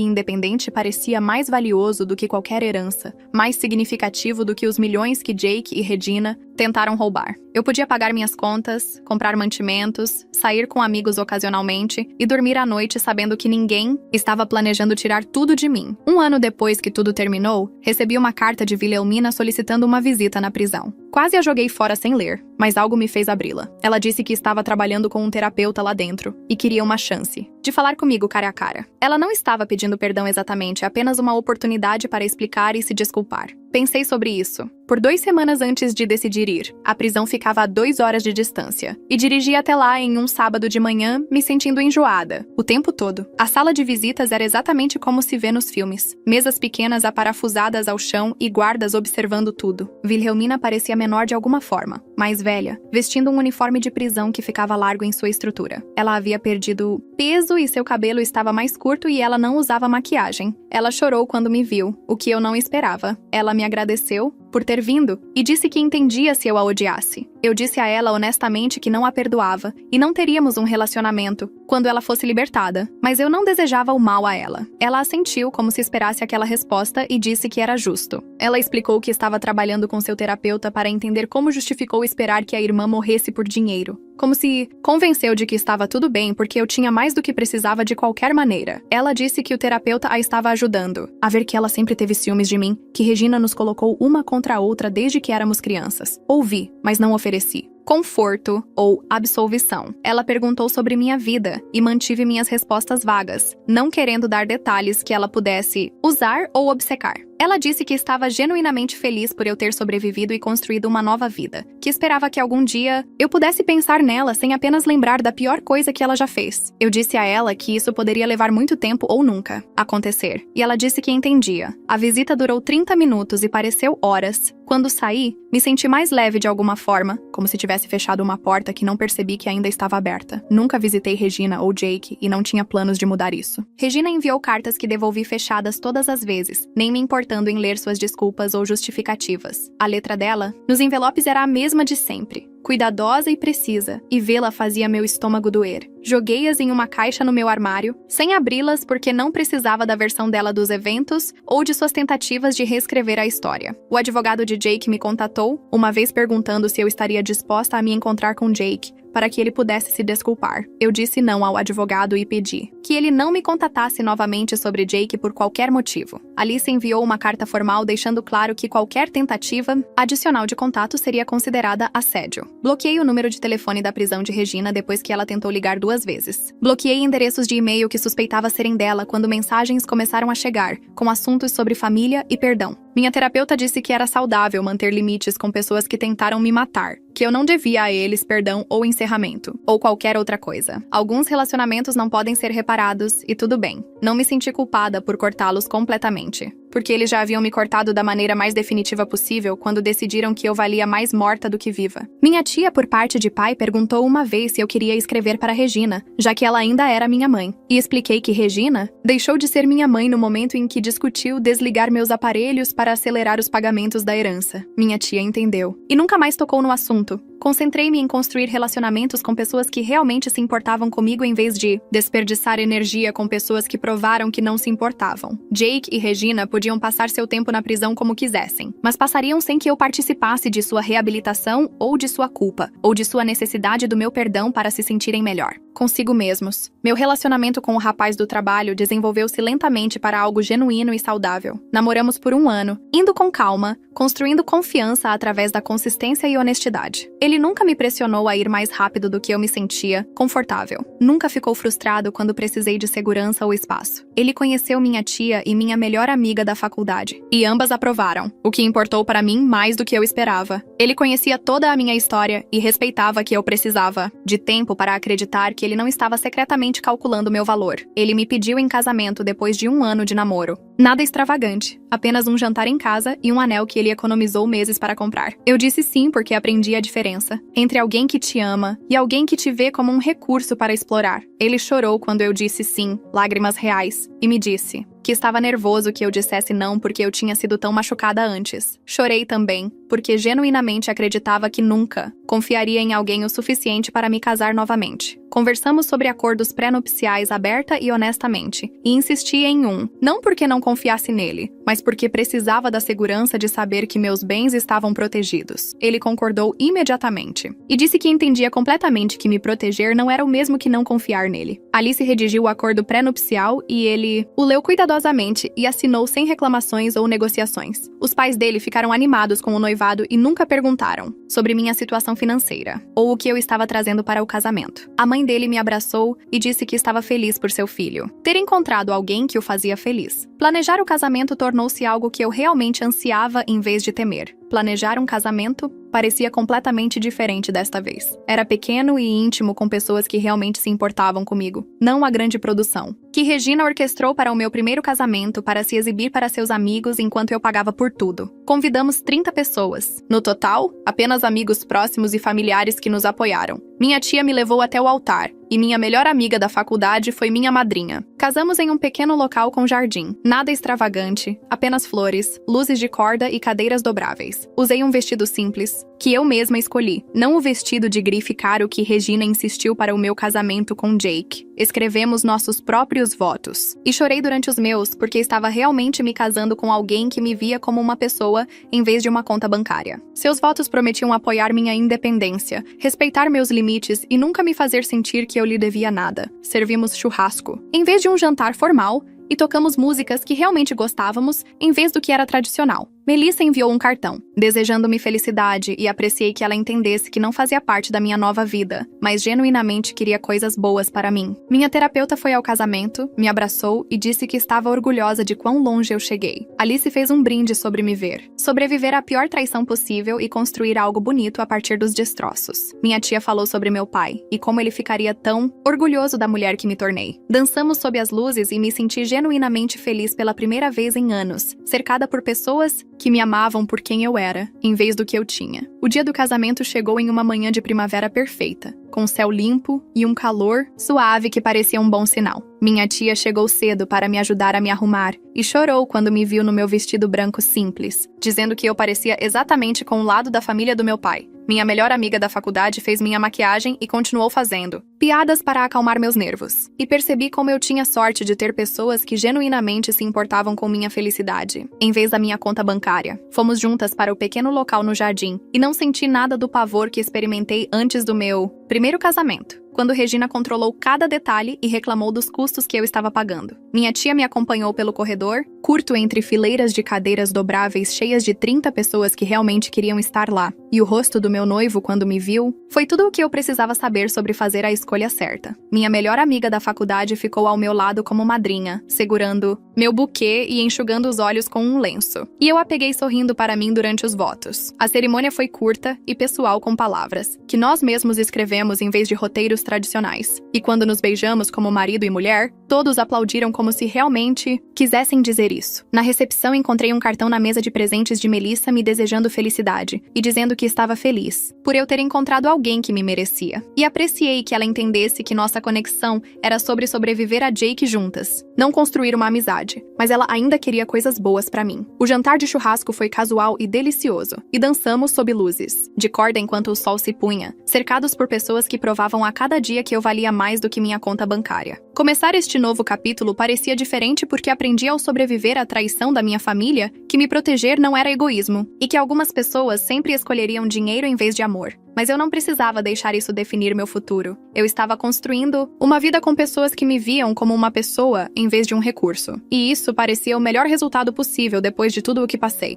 independente parecia mais valioso do que qualquer herança, mais significativo do que os milhões que Jake e Regina tentaram roubar. Eu podia pagar minhas contas, comprar mantimentos, sair com amigos ocasionalmente e dormir à noite sabendo que ninguém estava planejando tirar tudo de mim. Um ano depois que tudo terminou, recebi uma carta de Wilhelmina solicitando uma visita na prisão. Quase a joguei fora sem ler, mas algo me fez abri-la. Ela disse que estava trabalhando com um terapeuta lá dentro e queria uma chance de falar comigo cara a cara. Ela não estava pedindo perdão exatamente, apenas uma oportunidade para explicar e se desculpar. Pensei sobre isso. Por 2 semanas antes de decidir ir, a prisão ficava a 2 horas de distância, e dirigi até lá em um sábado de manhã, me sentindo enjoada, o tempo todo. A sala de visitas era exatamente como se vê nos filmes. Mesas pequenas aparafusadas ao chão e guardas observando tudo. Wilhelmina parecia menor de alguma forma, mais velha, vestindo um uniforme de prisão que ficava largo em sua estrutura. Ela havia perdido peso e seu cabelo estava mais curto e ela não usava maquiagem. Ela chorou quando me viu, o que eu não esperava. Ela me agradeceu por ter vindo e disse que entendia se eu a odiasse. Eu disse a ela honestamente que não a perdoava e não teríamos um relacionamento quando ela fosse libertada, mas eu não desejava o mal a ela. Ela assentiu como se esperasse aquela resposta e disse que era justo. Ela explicou que estava trabalhando com seu terapeuta para entender como justificou esperar que a irmã morresse por dinheiro. Como se convenceu de que estava tudo bem porque eu tinha mais do que precisava de qualquer maneira. Ela disse que o terapeuta a estava ajudando, a ver que ela sempre teve ciúmes de mim, que Regina nos colocou uma contra a outra desde que éramos crianças. Ouvi, mas não ofereci conforto ou absolvição. Ela perguntou sobre minha vida e mantive minhas respostas vagas, não querendo dar detalhes que ela pudesse usar ou obcecar. Ela disse que estava genuinamente feliz por eu ter sobrevivido e construído uma nova vida, que esperava que algum dia eu pudesse pensar nela sem apenas lembrar da pior coisa que ela já fez. Eu disse a ela que isso poderia levar muito tempo ou nunca acontecer, e ela disse que entendia. A visita durou 30 minutos e pareceu horas. Quando saí, me senti mais leve de alguma forma, como se tivesse fechado uma porta que não percebi que ainda estava aberta. Nunca visitei Regina ou Jake e não tinha planos de mudar isso. Regina enviou cartas que devolvi fechadas todas as vezes, nem me importando em ler suas desculpas ou justificativas. A letra dela, nos envelopes, era a mesma de sempre, cuidadosa e precisa, e vê-la fazia meu estômago doer. Joguei-as em uma caixa no meu armário, sem abri-las porque não precisava da versão dela dos eventos ou de suas tentativas de reescrever a história. O advogado de Jake me contatou, uma vez perguntando se eu estaria disposta a me encontrar com Jake, para que ele pudesse se desculpar. Eu disse não ao advogado e pedi que ele não me contatasse novamente sobre Jake por qualquer motivo. Alice enviou uma carta formal deixando claro que qualquer tentativa adicional de contato seria considerada assédio. Bloqueei o número de telefone da prisão de Regina depois que ela tentou ligar 2 vezes. Bloqueei endereços de e-mail que suspeitava serem dela quando mensagens começaram a chegar, com assuntos sobre família e perdão. Minha terapeuta disse que era saudável manter limites com pessoas que tentaram me matar, que eu não devia a eles perdão ou encerramento, ou qualquer outra coisa. Alguns relacionamentos não podem ser reparados e tudo bem. Não me senti culpada por cortá-los completamente, porque eles já haviam me cortado da maneira mais definitiva possível quando decidiram que eu valia mais morta do que viva. Minha tia, por parte de pai, perguntou uma vez se eu queria escrever para Regina, já que ela ainda era minha mãe, e expliquei que Regina deixou de ser minha mãe no momento em que discutiu desligar meus aparelhos para acelerar os pagamentos da herança. Minha tia entendeu, e nunca mais tocou no assunto. Concentrei-me em construir relacionamentos com pessoas que realmente se importavam comigo em vez de desperdiçar energia com pessoas que provaram que não se importavam. Jake e Regina podiam passar seu tempo na prisão como quisessem, mas passariam sem que eu participasse de sua reabilitação ou de sua culpa, ou de sua necessidade do meu perdão para se sentirem melhor. Consigo mesmos. Meu relacionamento com o rapaz do trabalho desenvolveu-se lentamente para algo genuíno e saudável. Namoramos por 1 ano, indo com calma, construindo confiança através da consistência e honestidade. Ele nunca me pressionou a ir mais rápido do que eu me sentia confortável. Nunca ficou frustrado quando precisei de segurança ou espaço. Ele conheceu minha tia e minha melhor amiga da faculdade, e ambas aprovaram, o que importou para mim mais do que eu esperava. Ele conhecia toda a minha história e respeitava que eu precisava de tempo para acreditar que ele não estava secretamente calculando meu valor. Ele me pediu em casamento depois de 1 ano de namoro. Nada extravagante, apenas um jantar em casa e um anel que ele economizou meses para comprar. Eu disse sim porque aprendi a diferença entre alguém que te ama e alguém que te vê como um recurso para explorar. Ele chorou quando eu disse sim, lágrimas reais, e me disse que estava nervoso que eu dissesse não porque eu tinha sido tão machucada antes. Chorei também, porque genuinamente acreditava que nunca confiaria em alguém o suficiente para me casar novamente. Conversamos sobre acordos pré-nupciais aberta e honestamente, e insisti em não porque não confiasse nele, mas porque precisava da segurança de saber que meus bens estavam protegidos. Ele concordou imediatamente, e disse que entendia completamente que me proteger não era o mesmo que não confiar nele. Alice redigiu o acordo pré-nupcial e ele o leu cuidadosamente e assinou sem reclamações ou negociações. Os pais dele ficaram animados com o noivado e nunca perguntaram sobre minha situação financeira, ou o que eu estava trazendo para o casamento. A mãe dele me abraçou e disse que estava feliz por seu filho ter encontrado alguém que o fazia feliz. Planejar o casamento tornou-se algo que eu realmente ansiava em vez de temer. Planejar um casamento parecia completamente diferente desta vez. Era pequeno e íntimo com pessoas que realmente se importavam comigo, não a grande produção que Regina orquestrou para o meu primeiro casamento para se exibir para seus amigos enquanto eu pagava por tudo. Convidamos 30 pessoas. No total, apenas amigos próximos e familiares que nos apoiaram. Minha tia me levou até o altar, e minha melhor amiga da faculdade foi minha madrinha. Casamos em um pequeno local com jardim. Nada extravagante, apenas flores, luzes de corda e cadeiras dobráveis. Usei um vestido simples, que eu mesma escolhi, não o vestido de grife caro que Regina insistiu para o meu casamento com Jake. Escrevemos nossos próprios votos. E chorei durante os meus, porque estava realmente me casando com alguém que me via como uma pessoa em vez de uma conta bancária. Seus votos prometiam apoiar minha independência, respeitar meus limites e nunca me fazer sentir que eu lhe devia nada. Servimos churrasco, em vez de um jantar formal, e tocamos músicas que realmente gostávamos, em vez do que era tradicional. Melissa enviou um cartão, desejando-me felicidade, e apreciei que ela entendesse que não fazia parte da minha nova vida, mas genuinamente queria coisas boas para mim. Minha terapeuta foi ao casamento, me abraçou e disse que estava orgulhosa de quão longe eu cheguei. Alice fez um brinde sobre me ver, sobreviver à pior traição possível e construir algo bonito a partir dos destroços. Minha tia falou sobre meu pai, e como ele ficaria tão orgulhoso da mulher que me tornei. Dançamos sob as luzes e me senti genuinamente feliz pela primeira vez em anos, cercada por pessoas que me amavam por quem eu era, em vez do que eu tinha. O dia do casamento chegou em uma manhã de primavera perfeita, com céu limpo e um calor suave que parecia um bom sinal. Minha tia chegou cedo para me ajudar a me arrumar e chorou quando me viu no meu vestido branco simples, dizendo que eu parecia exatamente com o lado da família do meu pai. Minha melhor amiga da faculdade fez minha maquiagem e continuou fazendo piadas para acalmar meus nervos. E percebi como eu tinha sorte de ter pessoas que genuinamente se importavam com minha felicidade, em vez da minha conta bancária. Fomos juntas para o pequeno local no jardim e não senti nada do pavor que experimentei antes do meu primeiro casamento, quando Regina controlou cada detalhe e reclamou dos custos que eu estava pagando. Minha tia me acompanhou pelo corredor, curto entre fileiras de cadeiras dobráveis cheias de 30 pessoas que realmente queriam estar lá. E o rosto do meu noivo, quando me viu, foi tudo o que eu precisava saber sobre fazer a escolha certa. Minha melhor amiga da faculdade ficou ao meu lado como madrinha, segurando meu buquê e enxugando os olhos com um lenço. E eu a peguei sorrindo para mim durante os votos. A cerimônia foi curta e pessoal com palavras, que nós mesmos escrevemos em vez de roteiros tradicionais. E quando nos beijamos como marido e mulher, todos aplaudiram como se realmente quisessem dizer isso. Na recepção encontrei um cartão na mesa de presentes de Melissa me desejando felicidade e dizendo que estava feliz por eu ter encontrado alguém que me merecia. E apreciei que ela entendesse que nossa conexão era sobre sobreviver a Jake juntas, não construir uma amizade, mas ela ainda queria coisas boas pra mim. O jantar de churrasco foi casual e delicioso, e dançamos sob luzes de corda enquanto o sol se punha, cercados por pessoas que provavam a cada dia que eu valia mais do que minha conta bancária. Começar este novo capítulo parecia diferente porque aprendi ao sobreviver à traição da minha família que me proteger não era egoísmo, e que algumas pessoas sempre escolheriam dinheiro em vez de amor. Mas eu não precisava deixar isso definir meu futuro. Eu estava construindo uma vida com pessoas que me viam como uma pessoa em vez de um recurso. E isso parecia o melhor resultado possível depois de tudo o que passei.